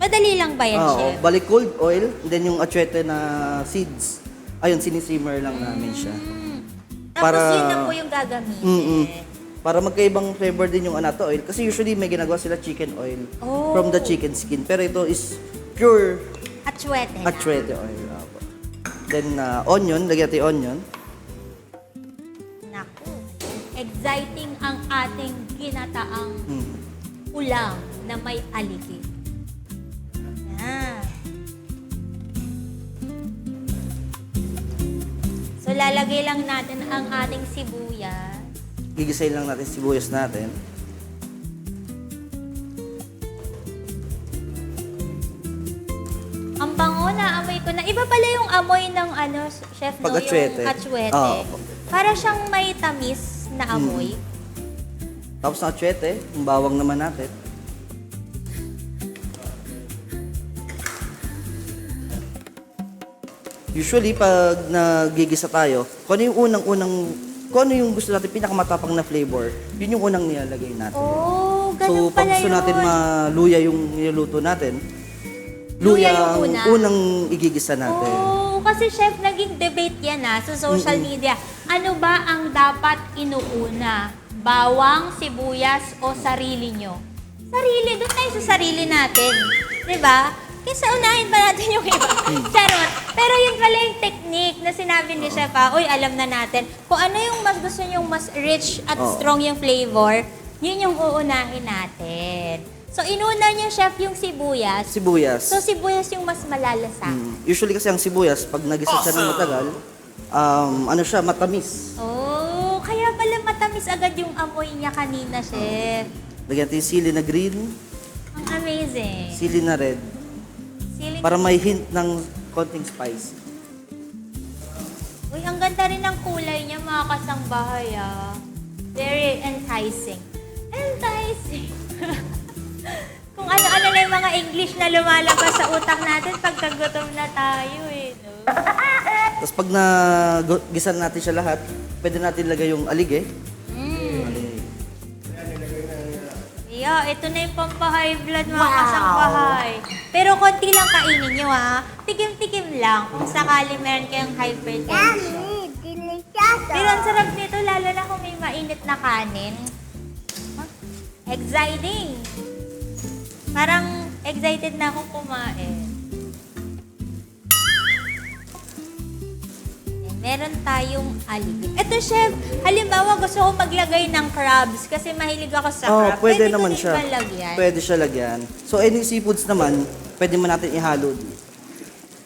Madali lang ba yan, Chef? balik cold oil, then yung atsuete na seeds. Ayun, sinisimmer lang namin siya. Tapos yun na po yung gagamitin. Para magkaibang flavor din yung anato oil. Kasi usually may ginagawa sila chicken oil Oh. from the chicken skin. Pero ito is pure Atsuete na. atsuete oil. Apo. Then onion, lagyan natin onion. Naku. Exciting ang ating ginataang ulam na may aligi. Yan. So, lalagay lang natin ang ating sibuyas. Gigisayin lang natin sibuyas natin. Ayan, iba pala yung amoy ng chef, no? Pag atsuete. Yung atsuete. Oo. Para siyang may tamis na amoy. Tapos na atsuete, yung bawang naman natin. Usually, pag nagigisa tayo, kung ano yung gusto natin, pinakamatapang na flavor, yun yung unang nilalagay natin. Oh, ganun So, pag pala gusto yun. natin maluya yung niluluto natin, Luya luya yung ang una? unang igigisa natin. Oh, kasi chef, naging debate yan sa social media. Ano ba ang dapat inuuna? Bawang, sibuyas, o sarili nyo? Sarili, doon tayo sa sarili natin. Diba? Kaysa unahin pa natin yung iba. Charot. Pero yun pala yung technique na sinabi ni chef, uy, alam na natin. Kung ano yung mas gusto nyo, mas rich at strong yung flavor, yun yung uunahin natin. So, inuna niyo, chef, yung sibuyas. Sibuyas. So, sibuyas yung mas malalasa. Usually kasi ang sibuyas, pag nagisa siya ng matagal, siya, matamis. Oh, kaya pala matamis agad yung amoy niya kanina, chef. Lagyan natin yung sili na green, Ang amazing. sili na red, Siling... para may hint ng konting spice. Uy, ang ganda rin ng kulay niya, mga kasangbahay, Very enticing. Enticing. Kung ano-ano na yung mga English na lumalabas sa utak natin pagkagutom na tayo, no? Tapos pag nagisa natin siya lahat, pwede natin lagay yung alige. Yeah, ito na yung pampahay blood, mga kasangbahay. Pero konti lang kainin nyo, Tikim-tikim lang kung sakali meron kayong hypertension. Pero ang sarap nito, lalo na kung may mainit na kanin. Exciting! Parang excited na akong kumain. Meron tayong aligid. Ito, chef, halimbawa gusto ko maglagay ng crabs kasi mahilig ako sa crab. Pwede naman ko din siya. ba lagyan? Pwede siya lagyan. So any seafoods naman, pwede mo natin ihalo dito.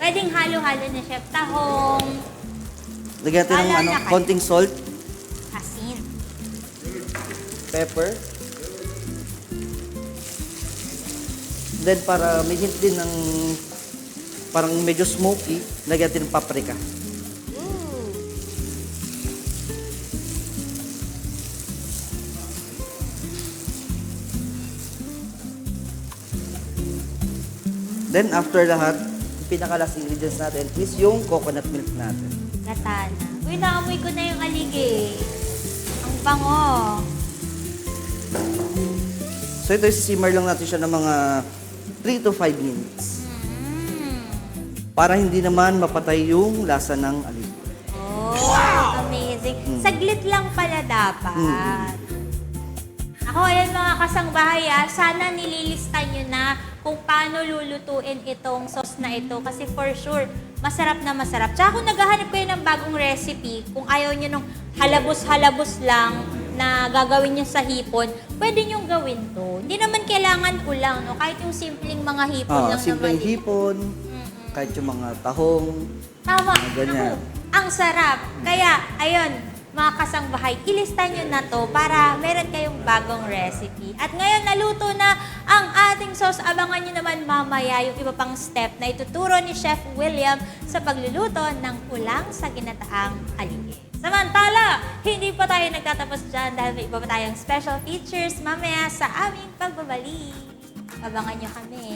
Pwedeng halo-halo na, chef. Tahong, Lagyan natin ng Wala na kayo. konting salt, asin. pepper. Then para may hint din ng parang medyo smoky, lagyan natin ng paprika. Then after lahat, yung pinaka-last ingredients natin is yung coconut milk natin. Katana. Uy, naamoy ko na yung aligid. Ang bango. So ito, simmer lang natin siya ng mga 3 to 5 minutes. Para hindi naman mapatay yung lasa ng aligid. Oh, amazing. Saglit lang pala dapat. Ako, ayan mga kasangbahay, sana nililista nyo na kung paano lulutuin itong sauce na ito kasi for sure, masarap na masarap. Tsaka kung naghahanap kayo ng bagong recipe, kung ayaw nyo nung halabos-halabos lang na gagawin nyo sa hipon, pwede nyo gawin to. Hindi naman kailangan ulang, no? Kahit yung simpleng mga hipon lang Simpleng naman. hipon, kahit yung mga tahong. Tama. Ganyan. Naku, ang sarap. Kaya, ayun, mga kasangbahay, ilista nyo na to para meron kayong bagong recipe. At ngayon, naluto na ang ating sauce. Abangan nyo naman mamaya yung iba pang step na ituturo ni Chef William sa pagluluto ng ulang sa ginataang aligid. Samantala, hindi pa tayo nagtatapos dyan dahil may iba pa tayong special features mamaya sa aming pagbabalik. Abangan nyo kami.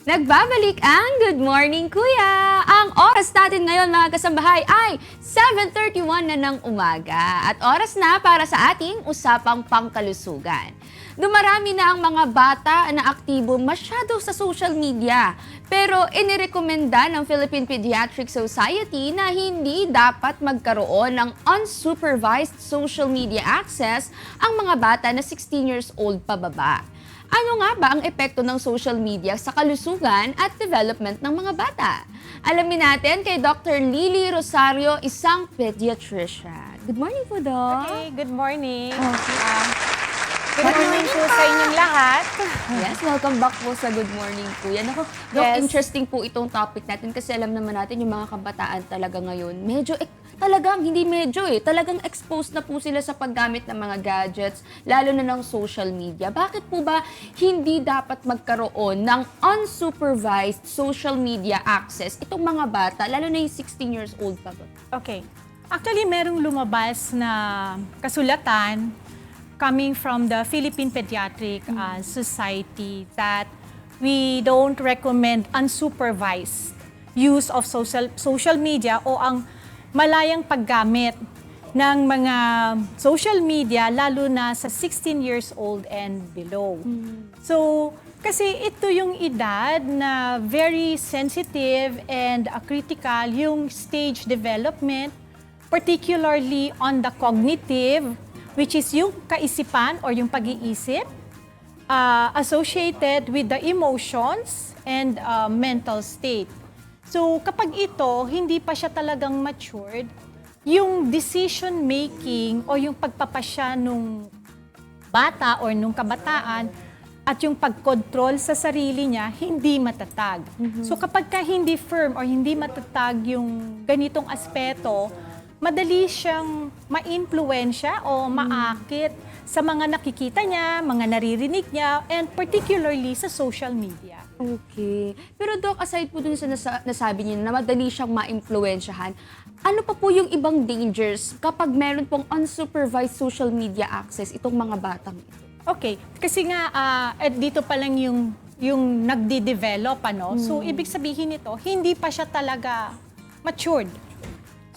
Nagbabalik ang Good Morning Kuya! Ang oras natin ngayon mga kasambahay ay 7:31 na ng umaga at oras na para sa ating usapang pangkalusugan. Dumarami na ang mga bata na aktibo masyado sa social media pero inirekomenda ng Philippine Pediatric Society na hindi dapat magkaroon ng unsupervised social media access ang mga bata na 16 years old pababa. Ano nga ba ang epekto ng social media sa kalusugan at development ng mga bata? Alamin natin kay Dr. Lily Rosario, isang pediatrician. Good morning po, Doc. Okay, good morning. Good morning po sa inyong lahat. Yes, welcome back po sa Good Morning po. Yan ako, Doc, Yes. interesting po itong topic natin kasi alam naman natin yung mga kabataan talaga ngayon. Talagang exposed na po sila sa paggamit ng mga gadgets, lalo na ng social media. Bakit po ba hindi dapat magkaroon ng unsupervised social media access itong mga bata, lalo na yung 16 years old pa ba? Okay. Actually, merong lumabas na kasulatan coming from the Philippine Pediatric Society that we don't recommend unsupervised use of social media o ang malayang paggamit ng mga social media lalo na sa 16 years old and below. So, kasi ito yung edad na very sensitive and critical yung stage development, particularly on the cognitive, which is yung kaisipan or yung pag-iisip, associated with the emotions and mental state. So kapag ito, hindi pa siya talagang matured, yung decision making o yung pagpapasya nung bata or nung kabataan at yung pag-control sa sarili niya, hindi matatag. So kapag ka hindi firm or hindi matatag yung ganitong aspeto, madali siyang ma-influensya o maakit sa mga nakikita niya, mga naririnig niya, and particularly sa social media. Okay. Pero Doc, aside po dun sa nasabi niyo na madali siyang ma-impluwensyahan, ano pa po yung ibang dangers kapag meron pong unsupervised social media access itong mga batang ito? Okay, kasi nga dito pa lang yung nagde-develop, ano? So ibig sabihin nito, hindi pa siya talaga matured.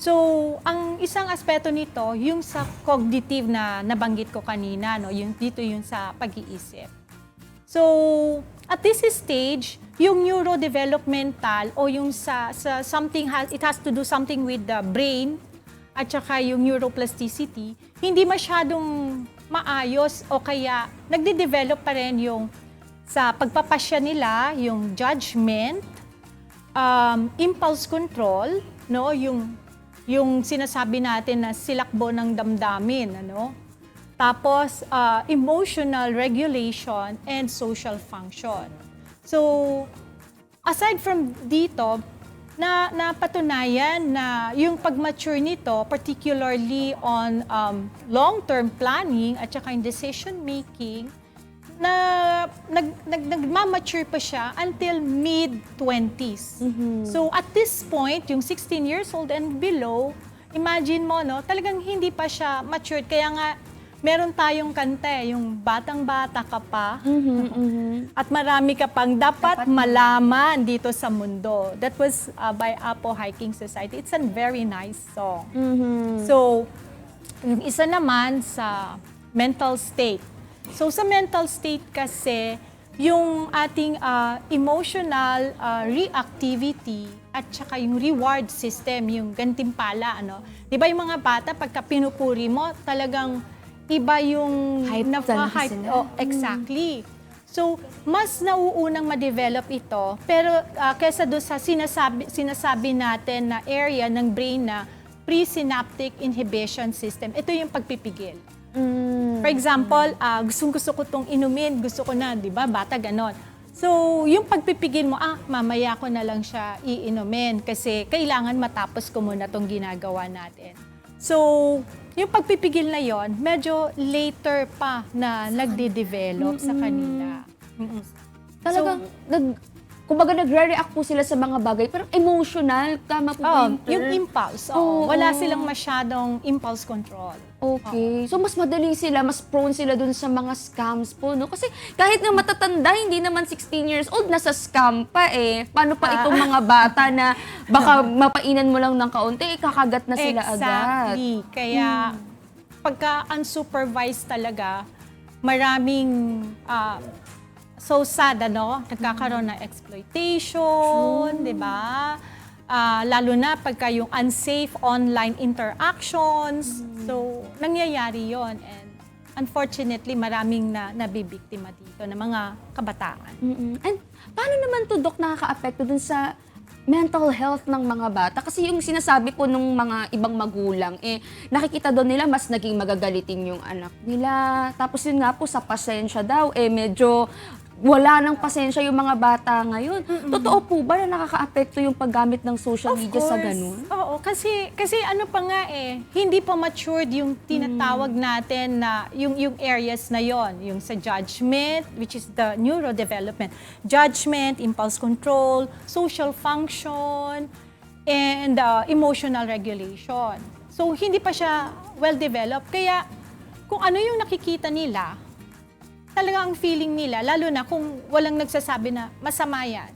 So, ang isang aspeto nito, yung sa cognitive na nabanggit ko kanina, no, dito yung sa pag-iisip. So, at this stage, yung neurodevelopmental o yung sa something it has to do something with the brain at saka yung neuroplasticity, hindi masyadong maayos o kaya nagde-develop pa rin yung sa pagpapasya nila, yung judgment, impulse control, no, yung sinasabi natin na silakbo ng damdamin, ano? Tapos, emotional regulation and social function. So, aside from dito, napatunayan na yung pag-mature nito, particularly on long-term planning at saka in decision-making, na nagmamature pa siya until mid-20s. So at this point, yung 16 years old and below, imagine mo, no, talagang hindi pa siya matured. Kaya nga, meron tayong kante, yung batang-bata ka pa, at marami ka pang dapat malaman dito sa mundo. That was by Apo Hiking Society. It's a very nice song. So, yung isa naman sa mental state. So sa mental state kasi, yung ating emotional reactivity at saka yung reward system, yung gantimpala, ano. Di ba yung mga bata, pagka pinupuri mo, talagang iba yung Hype talaga sila. Oh, exactly. So, mas nauunang ma-develop ito, pero kesa doon sa sinasabi natin na area ng brain na presynaptic inhibition system, ito yung pagpipigil. For example, gusto ko itong inumin, gusto ko na, di ba, bata ganon. So, yung pagpipigil mo, mamaya ko na lang siya iinumin kasi kailangan matapos ko muna itong ginagawa natin. So, yung pagpipigil na yon, medyo later pa na nagde-develop sa kanila. Talagang, kumbaga nagre-react po sila sa mga bagay, pero emotional, tama po ba Yung impulse. Wala silang masyadong impulse control. Okay. So, mas madali sila, mas prone sila dun sa mga scams po, no? Kasi kahit nga matatanda, hindi naman 16 years old, nasa scam pa eh. Paano pa itong mga bata na baka mapainan mo lang ng kaunti, kakagat na sila agad. Exactly. Kaya, pagka unsupervised talaga, maraming so sad, ano? Nagkakaroon ng exploitation, di ba? Lalo na pagka yung unsafe online interactions. So, nangyayari yon. And unfortunately, maraming nabibiktima dito ng mga kabataan. And paano naman to, Doc, nakaka-apekto dun sa mental health ng mga bata. Kasi yung sinasabi po ng mga ibang magulang, nakikita doon nila mas naging magagalitin yung anak nila. Tapos yun nga po, sa pasensya daw, medyo wala nang pasensya yung mga bata ngayon. Totoo po ba na nakaka-apekto yung paggamit ng social media sa ganun? Oo, kasi ano pa nga hindi pa matured yung tinatawag natin na yung areas na yon, yung sa judgment, which is the neurodevelopment. Judgment, impulse control, social function, and emotional regulation. So, hindi pa siya well-developed. Kaya, kung ano yung nakikita nila, talaga ang feeling nila, lalo na kung walang nagsasabi na masama yan.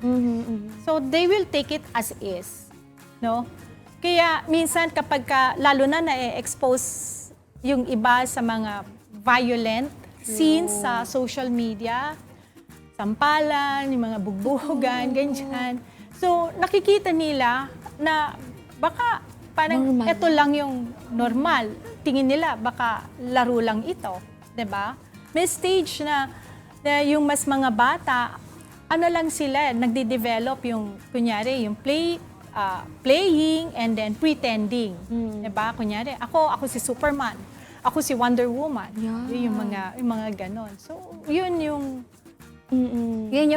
So, they will take it as is. No? Kaya, minsan kapag lalo na na-expose yung iba sa mga violent scenes sa social media, sampalan, yung mga bugbugan, ganyan. So, nakikita nila na baka parang Normal. ito lang yung normal. Tingin nila, baka laro lang ito. 'Di ba? May stage na yung mas mga bata, ano lang sila, nagde-develop yung, kunyari, yung playing and then pretending. Diba? Kunyari, ako si Superman, ako si Wonder Woman. Yeah. Yung mga ganon. So, yun yung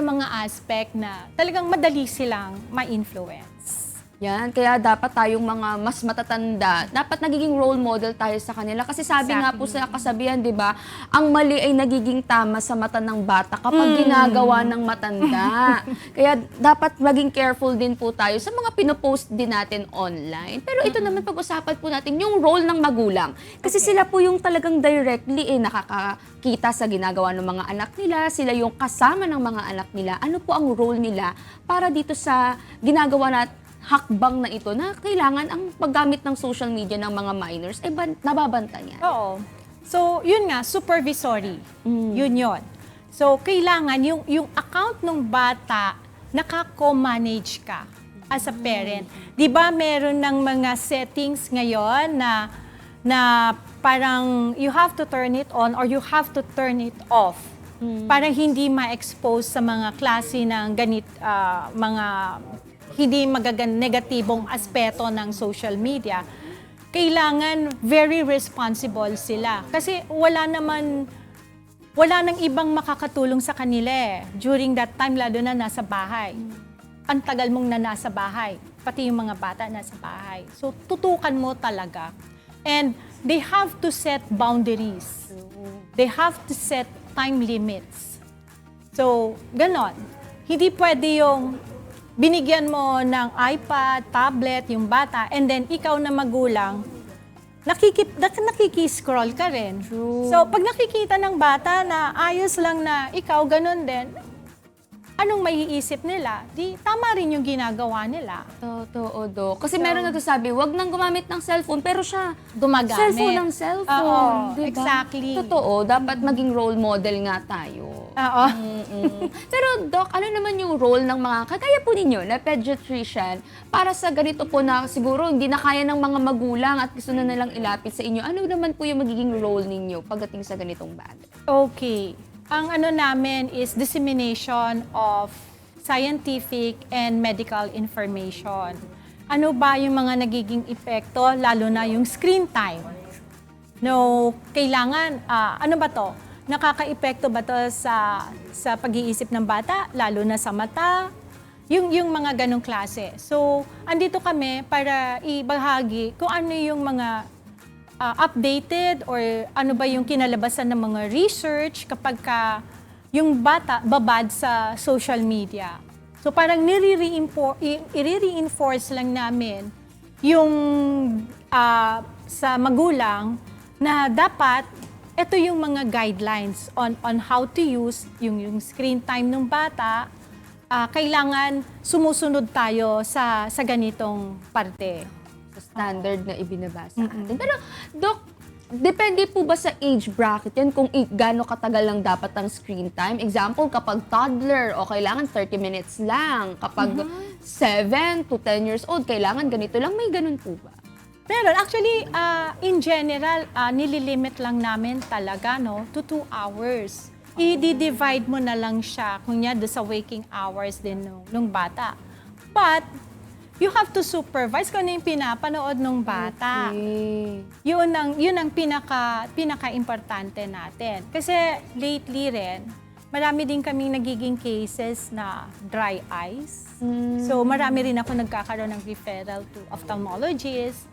mga aspect na talagang madali silang ma-influence. Yan, kaya dapat tayong mga mas matatanda, dapat nagiging role model tayo sa kanila. Kasi sabi nga po sa kasabihan, di ba, ang mali ay nagiging tama sa mata ng bata kapag ginagawa ng matanda. Kaya dapat maging careful din po tayo sa mga pinopost din natin online. Pero ito naman, pag-usapan po natin yung role ng magulang. Kasi sila po yung talagang directly nakakakita sa ginagawa ng mga anak nila, sila yung kasama ng mga anak nila. Ano po ang role nila para dito sa ginagawa natin hakbang na ito na kailangan ang paggamit ng social media ng mga minors nababantayan. Oo. So, yun nga, supervisory. Yun. So, kailangan yung account ng bata, nakako-manage ka as a parent. Di ba meron ng mga settings ngayon na parang you have to turn it on or you have to turn it off para hindi ma-expose sa mga klase ng mga hindi negatibong aspeto ng social media. Kailangan very responsible sila. Kasi wala nang ibang makakatulong sa kanila during that time, lalo na nasa bahay. Ang tagal mong na nasa bahay, pati yung mga bata nasa bahay. So, tutukan mo talaga. And they have to set boundaries. They have to set time limits. So, ganon. Hindi pwede yung binigyan mo ng iPad, tablet, yung bata, and then ikaw na magulang, nakikiscroll ka rin. So, pag nakikita ng bata na ayos lang na ikaw, ganun din, anong maiisip nila? Di tama rin yung ginagawa nila. Totoo, Dok. Kasi meron nagsasabi, wag nang gumamit ng cellphone, pero siya, Gumagamit. cellphone ng cellphone. Oo, diba? exactly. Totoo, dapat maging role model nga tayo. Oo. Pero Doc, ano naman yung role ng mga, kagaya po ninyo, na pediatrician, para sa ganito po na siguro hindi na kaya ng mga magulang at gusto na nilang ilapit sa inyo, ano naman po yung magiging role ninyo pagdating sa ganitong bagay? Okay. Ang ano namin is dissemination of scientific and medical information. Ano ba yung mga nagiging epekto, lalo na yung screen time? No, kailangan, ano ba to? Nakaka-epekto ba to sa pag-iisip ng bata, lalo na sa mata? Yung mga ganong klase. So, andito kami para ibahagi kung ano yung mga updated or ano ba yung kinalabasan ng mga research kapag yung bata babad sa social media. So parang i-reinforce lang namin yung sa magulang na dapat ito yung mga guidelines on how to use yung screen time ng bata. Kailangan sumusunod tayo sa ganitong parte. Standard na ibinabasa atin. Pero, Doc, depende po ba sa age bracket yan kung gaano katagal lang dapat ang screen time? Example, kapag toddler, o kailangan 30 minutes lang. Kapag 7 to 10 years old, kailangan ganito lang. May ganun po ba? Meron. Actually, in general, nililimit lang namin talaga to 2 hours. I-divide mo na lang siya, kunya sa waking hours din nung bata. But, you have to supervise kung ano yung pinapanood ng bata. Okay. Yun ang pinaka-importante natin. Kasi lately rin, marami din kaming nagiging cases na dry eyes. So marami rin ako nagkakaroon ng referral to ophthalmologist.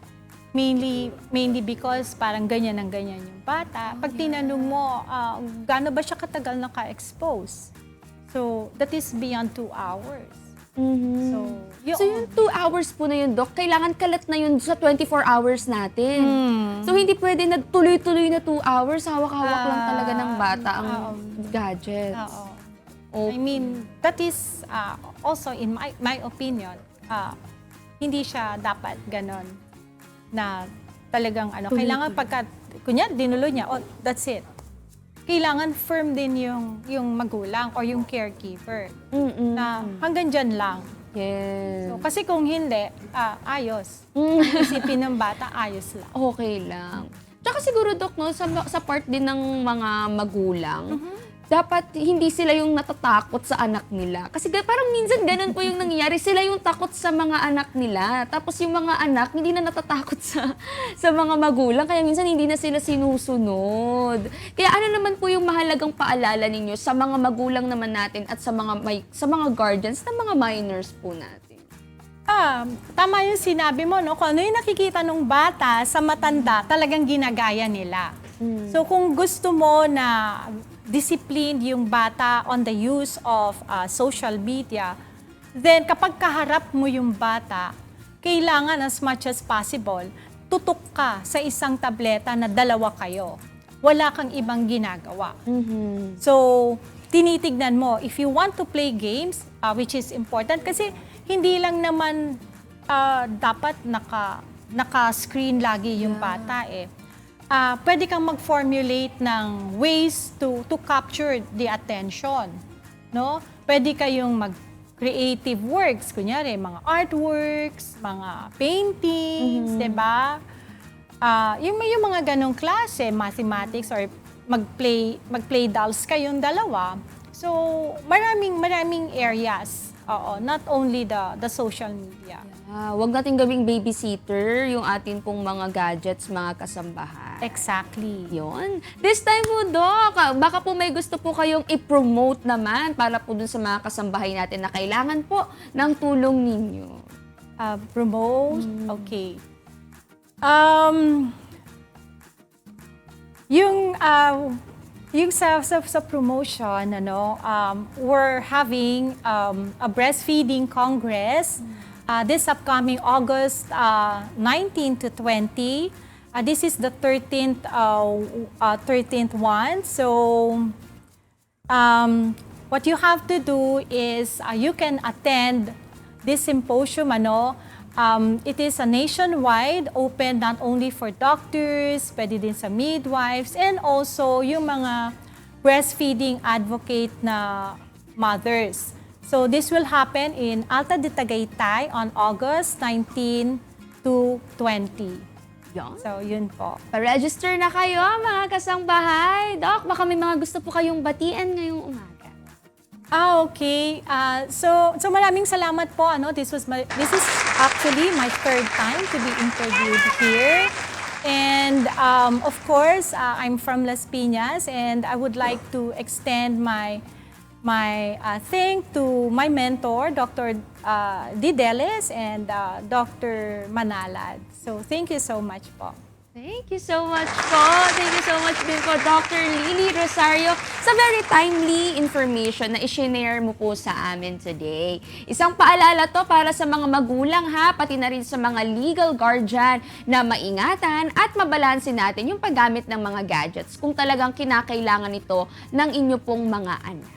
Mainly because parang ganyan yung bata. Pag tinanong mo, gaano ba siya katagal naka-expose? So that is beyond 2 hours. So, So yung 2 hours po na yun, Doc, kailangan kalat na yun sa 24 hours natin. So hindi pwede nagtuloy-tuloy na 2 hours, hawak-hawak lang talaga ng bata ang gadgets. Oo. Okay. I mean, that is also in my opinion, hindi siya dapat ganon na talagang kailangan pagka, kunya, dinulo niya, oh, that's it. Kailangan firm din yung magulang or yung caregiver na hanggang dyan lang. Yes. So, kasi kung hindi, ayos. Isipin ng bata, ayos lang. Okay lang. Tsaka siguro, Doc, no, sa part din ng mga magulang, dapat hindi sila yung natatakot sa anak nila. Kasi parang minsan ganun po yung nangyayari. Sila yung takot sa mga anak nila. Tapos yung mga anak, hindi na natatakot sa mga magulang. Kaya minsan hindi na sila sinusunod. Kaya ano naman po yung mahalagang paalala ninyo sa mga magulang naman natin at sa mga guardians ng mga minors po natin? Tama yung sinabi mo, no? Kung ano yung nakikita ng bata sa matanda, talagang ginagaya nila. So kung gusto mo na disciplined yung bata on the use of social media, then kapag kaharap mo yung bata, kailangan as much as possible, tutok ka sa isang tableta na 2 kayo. Wala kang ibang ginagawa. So, tinitignan mo, if you want to play games, which is important, kasi hindi lang naman dapat naka-screen lagi yung bata eh. Pwede kang mag-formulate ng ways to capture the attention, no? Pwede kayong mag-creative works, kunyari, mga artworks, mga paintings, 'di ba? Yung mga ganong klase, mathematics or mag-play dolls kayong dalawa. So, maraming areas. Oo, not only the social media. Huwag natin gawing babysitter yung atin pong mga gadgets, mga kasambahay. Exactly. Yun. This time po, Doc, baka po may gusto po kayong i-promote naman para po dun sa mga kasambahay natin na kailangan po ng tulong ninyo. Promote? Okay. Yung sa promotion, we're having a breastfeeding congress this upcoming August 19 to 20. This is the 13th one. So, what you have to do is you can attend this symposium. It is a nationwide, open not only for doctors, pwede din sa midwives, and also yung mga breastfeeding advocate na mothers. So this will happen in Alta de Tagaytay on August 19 to 20. Yan. So yun po. Pa-register na kayo, mga kasangbahay. Doc, baka may mga gusto po kayong batian ngayong umaga. Okay. So maraming salamat po. This is actually my 3rd time to be interviewed here. And of course, I'm from Las Piñas, and I would like to extend my thank to my mentor, Dr. Dideles and Dr. Manalad. So thank you so much po. Thank you so much po. Thank you so much din po, Dr. Lily Rosario, sa very timely information na i-share mo po sa amin today. Isang paalala to para sa mga magulang ha, pati na rin sa mga legal guardian na maingatan at mabalansin natin yung paggamit ng mga gadgets kung talagang kinakailangan ito ng inyo pong mga anak.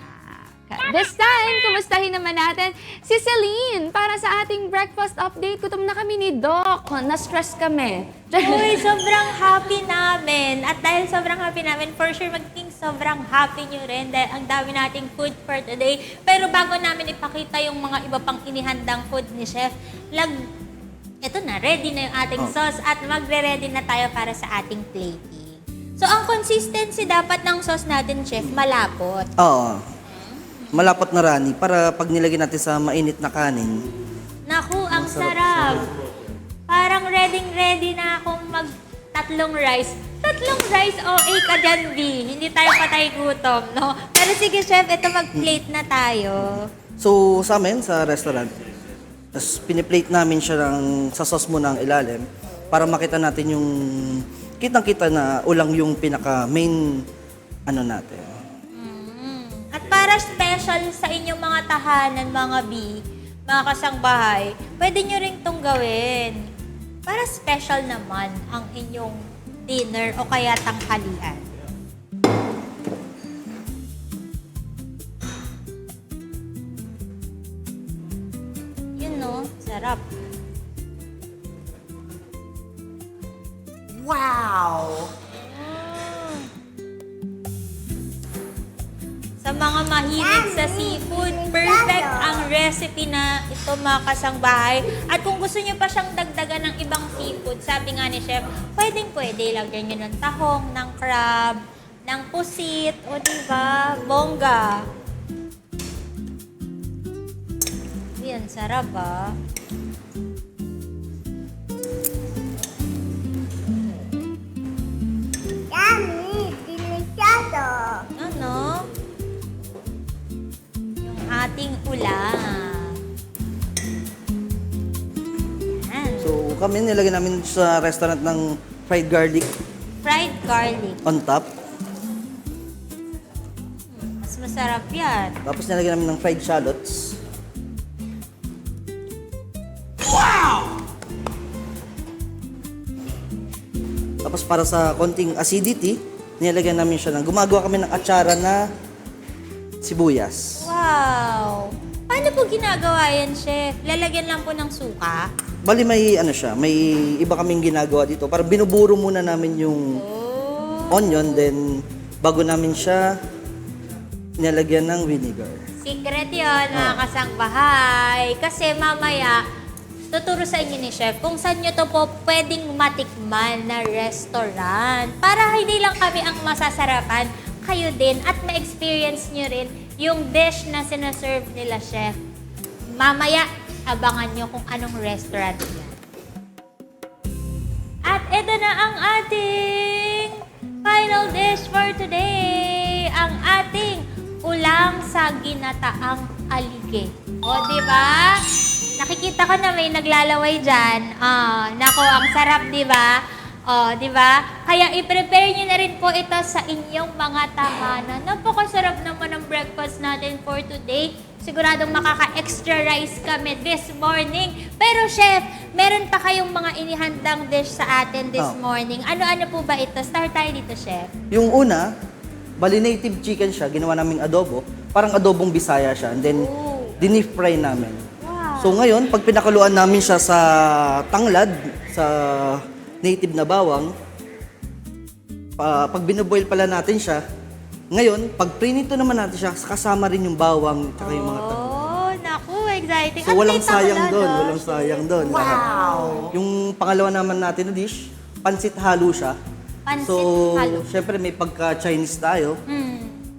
This time, kumustahin naman natin si Celine para sa ating breakfast update. Gutom na kami ni Doc. Na-stress kami. Uy, sobrang happy namin. At dahil sobrang happy namin, for sure magiging sobrang happy nyo rin dahil ang dami nating food for today. Pero bago namin ipakita yung mga iba pang inihandang food ni Chef, ito na, ready na yung ating sauce at magre-ready na tayo para sa ating plating. So, ang consistency dapat ng sauce natin, Chef, malapot. Oo. Malapot na rani para pag nilagay natin sa mainit na kanin. Naku, ang sarap. sarap. Parang ready na akong mag-tatlong rice. Tatlong rice, OA ka dyan, B. Hindi tayo patay gutom, no? Pero sige, chef, ito mag-plate na tayo. So, sa amin, sa restaurant, tapos piniplate namin siya sa sauce mo ng ilalim para makita natin yung kitang-kita na ulang yung pinaka-main ano natin. At para special sa inyong mga tahanan, mga B, mga kasangbahay, pwede nyo rin itong gawin. Para special naman ang inyong dinner o kaya tanghalian. Yun no, sarap. Wow! Sa mga mahilig sa seafood, perfect ang recipe na ito mga kasangbahay. At kung gusto nyo pa siyang dagdagan ng ibang seafood, sabi nga ni Chef, pwedeng-pwede. Lagyan nyo ng tahong, ng crab, ng pusit, o diba, bongga. Yan, sarap ah. Yummy! Delicioso! Ano? Yung ating ulam. Yan. So, kami nilagyan namin sa restaurant ng fried garlic Fried garlic. on top. Mas masarap yan. Tapos nilagyan namin ng fried shallots. Tapos para sa konting acidity, nilagyan namin siya gumagawa kami ng atsara na sibuyas. Wow! Paano po ginagawa yan, Chef? Lalagyan lang po ng suka? Bali may may iba kaming ginagawa dito. Para binuburo muna namin yung onion, then bago namin siya nilagyan ng vinegar. Secret yun, mga kasangbahay. Kasi mamaya, tuturo sa inyo ni Chef kung saan nyo to po pwedeng matikman na restaurant. Para hindi lang kami ang masasarapan, kayo din at ma-experience nyo rin yung dish na sinaserve nila, Chef. Mamaya, abangan nyo kung anong restaurant yan. At ito na ang ating final dish for today. Ang ating ulam sa ginataang alige. O, di ba? Nakikita ko na may naglalaway dyan. Nako, ang sarap, di ba? Di ba? Kaya i-prepare nyo na rin po ito sa inyong mga tahanan. Napakasarap naman ang breakfast natin for today. Siguradong makaka-extra rice kami this morning. Pero Chef, meron pa kayong mga inihandang dish sa atin this morning. Ano-ano po ba ito? Start tayo dito, Chef. Yung una, bali native chicken siya, ginawa naming adobo. Parang adobong Bisaya siya. And then, dinif fry namin. Wow. So ngayon, pag pinakuluan namin siya sa tanglad, sa native na bawang, pag binuboil pala natin siya, ngayon, pag prinito naman natin siya, kasama rin yung bawang at yung mga tanglad. Oh, naku, exciting. So At walang may tanglad, sayang doon, ah. walang sayang doon. Wow. Yung pangalawa naman natin na dish, pansit halo siya. Pansit So, halo. syempre may pagka-Chinese tayo.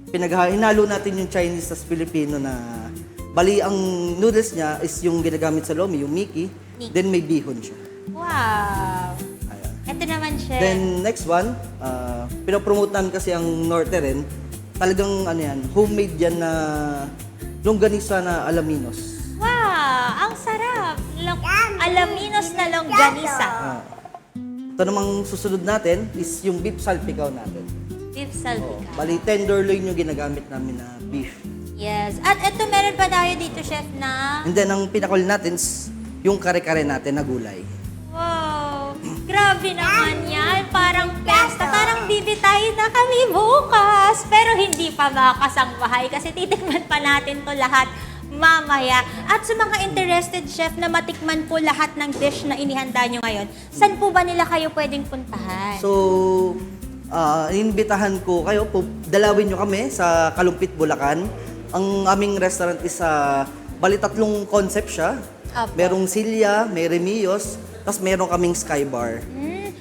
Hinalo natin yung Chinese sa Filipino na bali ang noodles niya is yung ginagamit sa lomi, yung Mickey. Then may bihon siya. Wow. Ayan. Ito naman, Chef. Then next one, pinopromote namin kasi ang Norte rin. Talagang ano yan, homemade yan na longganisa na alaminos. Wow, ang sarap. Alaminos na longganisa. Ito namang susunod natin is yung beef salpikaw natin. Beef salpika. Bali tenderloin yung ginagamit namin na beef. Yes. At ito, meron pa tayo dito, Chef, na... And then ang pinakul natin is yung kare-kare natin na gulay. Wow. Grabe naman yan. Parang pesta. Parang bibitayin na kami bukas. Pero hindi pa mga kasangbahay kasi titikman pa natin to lahat mamaya. At sa mga interested, Chef, na matikman po lahat ng dish na inihanda nyo ngayon, saan po ba nila kayo pwedeng puntahan? So, inimbitahan ko kayo, dalawin nyo kami sa Kalumpit, Bulacan. Ang aming restaurant is bali tatlong concept siya. Apo. Merong Silya, may Remillos, tapos meron kaming Sky Bar.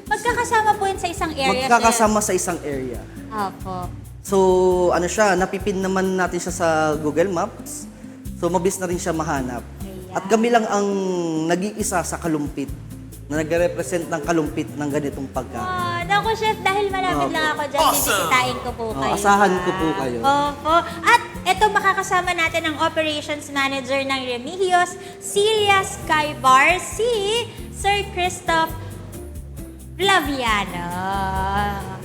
Magkakasama po yun sa isang area, Magkakasama sa isang area. Chef. Opo. So, ano siya, napipin naman natin siya sa Google Maps. So, mabilis na rin siya mahanap. At kami lang ang nag-iisa sa kalumpit na nagre-represent ng kalumpit ng ganitong pagkain. Oh, naku, chef, dahil malapit lang ako dyan, bibisitahin ko po kayo. Asahan ko po kayo. Opo. At ito, makakasama natin ang Operations Manager ng Remedios, Celia Skybar, si Sir Christoph Flaviano.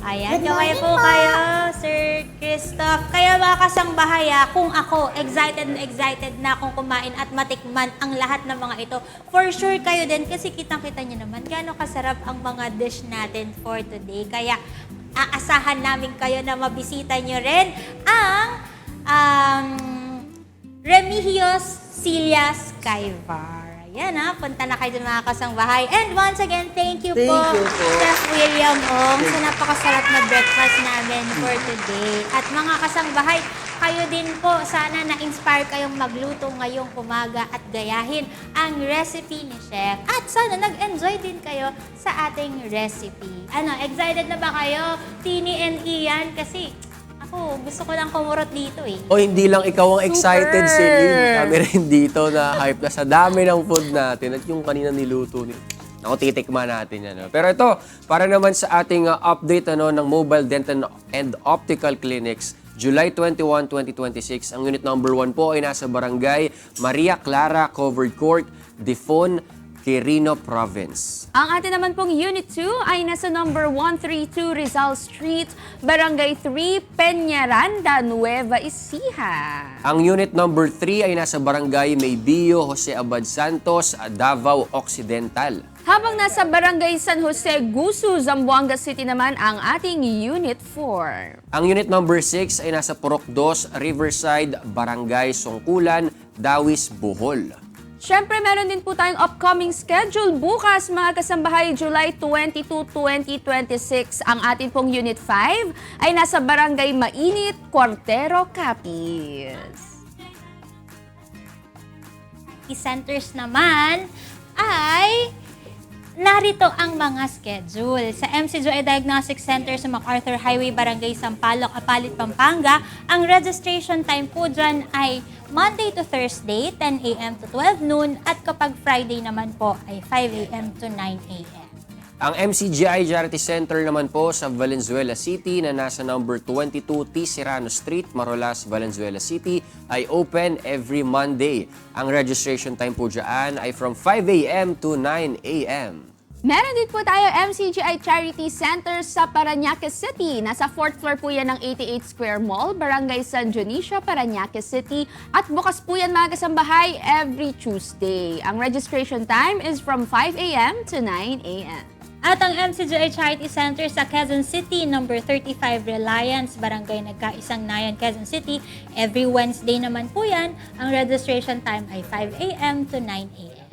Ayan, Good kamay morning po po. kayo, Sir Christoph. Kaya mga kasangbahaya, kung ako excited na akong kumain at matikman ang lahat ng mga ito, for sure kayo din kasi kitang-kita nyo naman gaano kasarap ang mga dish natin for today. Kaya aasahan namin kayo na mabisita nyo rin ang Remedios Celia Skybar. Yan punta na kayo dun mga kasangbahay. And once again, thank you Thank po, you po. Chef William Ong, sa napakasarap na breakfast namin for today. At mga kasangbahay, kayo din po, sana na-inspire kayong magluto ngayong umaga at gayahin ang recipe ni Chef. At sana nag-enjoy din kayo sa ating recipe. Excited na ba kayo, Tini and Ian? Kasi ako, gusto ko lang kumurot dito eh. O hindi lang ikaw ang excited, Super! Celine. Kami rin dito na hype na sa dami ng food natin at yung kanina niluto ni. Ako, titikman natin yan. Pero ito, para naman sa ating update ng Mobile Dental and Optical Clinics, July 21, 2026, ang unit number 1 po ay nasa barangay Maria Clara Covered Court, Difon, Quirino Province. Ang atin naman pong Unit 2 ay nasa number 132 Rizal Street, Barangay 3, Peñaranda, Nueva Ecija. Ang unit number 3 ay nasa barangay Maybio, Jose Abad Santos, Davao Occidental. Habang nasa Barangay San Jose, Gusu, Zamboanga City naman ang ating Unit 4. Ang unit number 6 ay nasa Purok 2, Riverside, Barangay Songkulan, Dawis, Bohol. Siyempre, meron din po tayong upcoming schedule bukas, mga kasambahay, July 22, 2026. Ang atin pong Unit 5 ay nasa Barangay Mainit, Cuartero, Capiz. Centers naman ay narito ang mga schedule. Sa MCJI Diagnostic Center sa MacArthur Highway, Barangay Sampaloc, Apalit, Pampanga, ang registration time po dyan ay Monday to Thursday, 10 a.m. to 12 noon, at kapag Friday naman po ay 5 a.m. to 9 a.m. Ang MCGI Charity Center naman po sa Valenzuela City na nasa number 22 T. Serrano Street, Marolas, Valenzuela City ay open every Monday. Ang registration time po dyan ay from 5 a.m. to 9 a.m. Meron din po tayo MCGI Charity Center sa Parañaque City. Nasa 4th floor po yan ng 88 Square Mall, Barangay San Dionisio, Parañaque City. At bukas po yan mga kasambahay every Tuesday. Ang registration time is from 5 a.m. to 9 a.m. At ang MCGI Charity Center sa Quezon City, number 35 Reliance, Barangay Nagkaisang Nayan, Quezon City. Every Wednesday naman po yan. Ang registration time ay 5 a.m. to 9 a.m.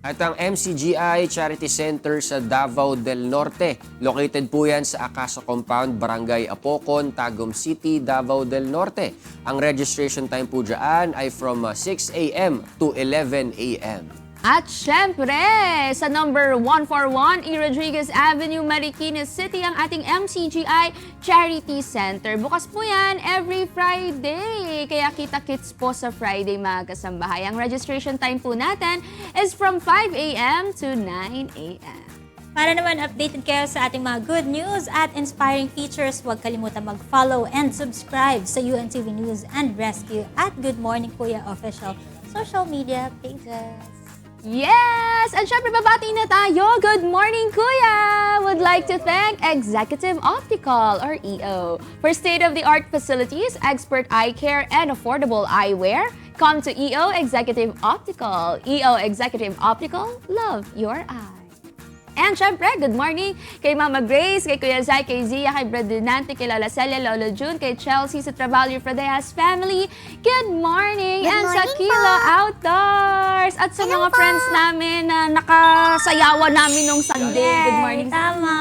At ang MCGI Charity Center sa Davao del Norte, located po yan sa Acaso Compound, Barangay Apocon, Tagum City, Davao del Norte. Ang registration time po dyan ay from 6 a.m. to 11 a.m. At syempre, sa number 141 E. Rodriguez Avenue, Marikina City, ang ating MCGI Charity Center. Bukas po yan every Friday. Kaya kita-kits po sa Friday mga kasambahay. Ang registration time po natin is from 5 a.m. to 9 a.m. Para naman updated kayo sa ating mga good news at inspiring features, huwag kalimutan mag-follow and subscribe sa UNTV News and Rescue at Good Morning Kuya official social media pages. Yes! At syempre, babati na tayo. Good morning, Kuya! Would like to thank Executive Optical, or EO, for state-of-the-art facilities, expert eye care, and affordable eyewear. Come to EO Executive Optical. EO Executive Optical, love your eye. And syempre, good morning kay Mama Grace, kay Kuya Zay, kay Zia, kay Brad Dinante, kay Lola Celia, Lolo June, kay Chelsea sa Trabalho Fradeas family. Good morning! Good and sa morning Kilo po. Outdoors! At sa Hello mga po. friends namin na nakasayawan namin nung Sunday. Good morning. Tama.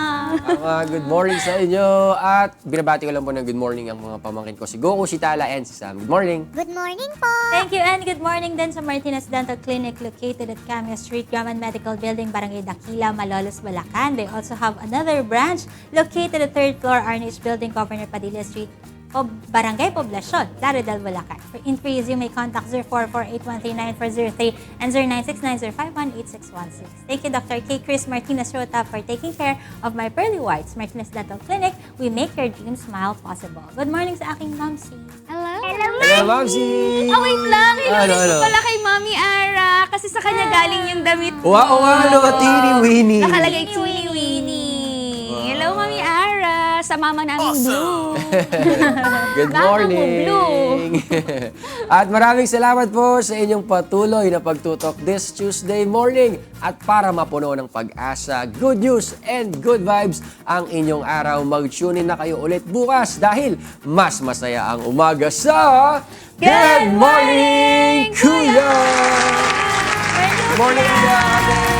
Good morning sa inyo. At binabati ko lang po ng good morning ang mga pamangkin ko, si Goku, si Tala, and si Sam. Good morning! Good morning po. Thank you and good morning din sa Martinez Dental Clinic located at Cameo Street, Graman Medical Building, Barangay Dakila, Malolos, Bulacan. They also have another branch located at 3rd floor, Arnish Building, Governor Padilla Street, Barangay Poblacion, Laredal, Bulacan. For inquiries, you may contact 044-813-9403 and 0969-051-8616. Thank you, Dr. K. Chris Martinez Rota, for taking care of my pearly whites. Martinez Dental Clinic, we make your dream smile possible. Good morning sa aking momsi. Hello? Hello, Mamsi! Oh, wait lang. Hilongin Ano? ko pala kay Mami Ara. Kasi sa kanya galing yung damit mo. Wow, Teeny-weeny. Nakalagay Teeny-weeny. Hello, Mami Ara. Sa mama namin Blue. Good Mama mo, morning! Blue. At maraming salamat po sa inyong patuloy na pagtutok this Tuesday morning. At para mapuno ng pag-asa, good news and good vibes ang inyong araw, mag-tune in na kayo ulit bukas dahil mas masaya ang umaga sa Good Morning, Kuya! Good morning, Kuya!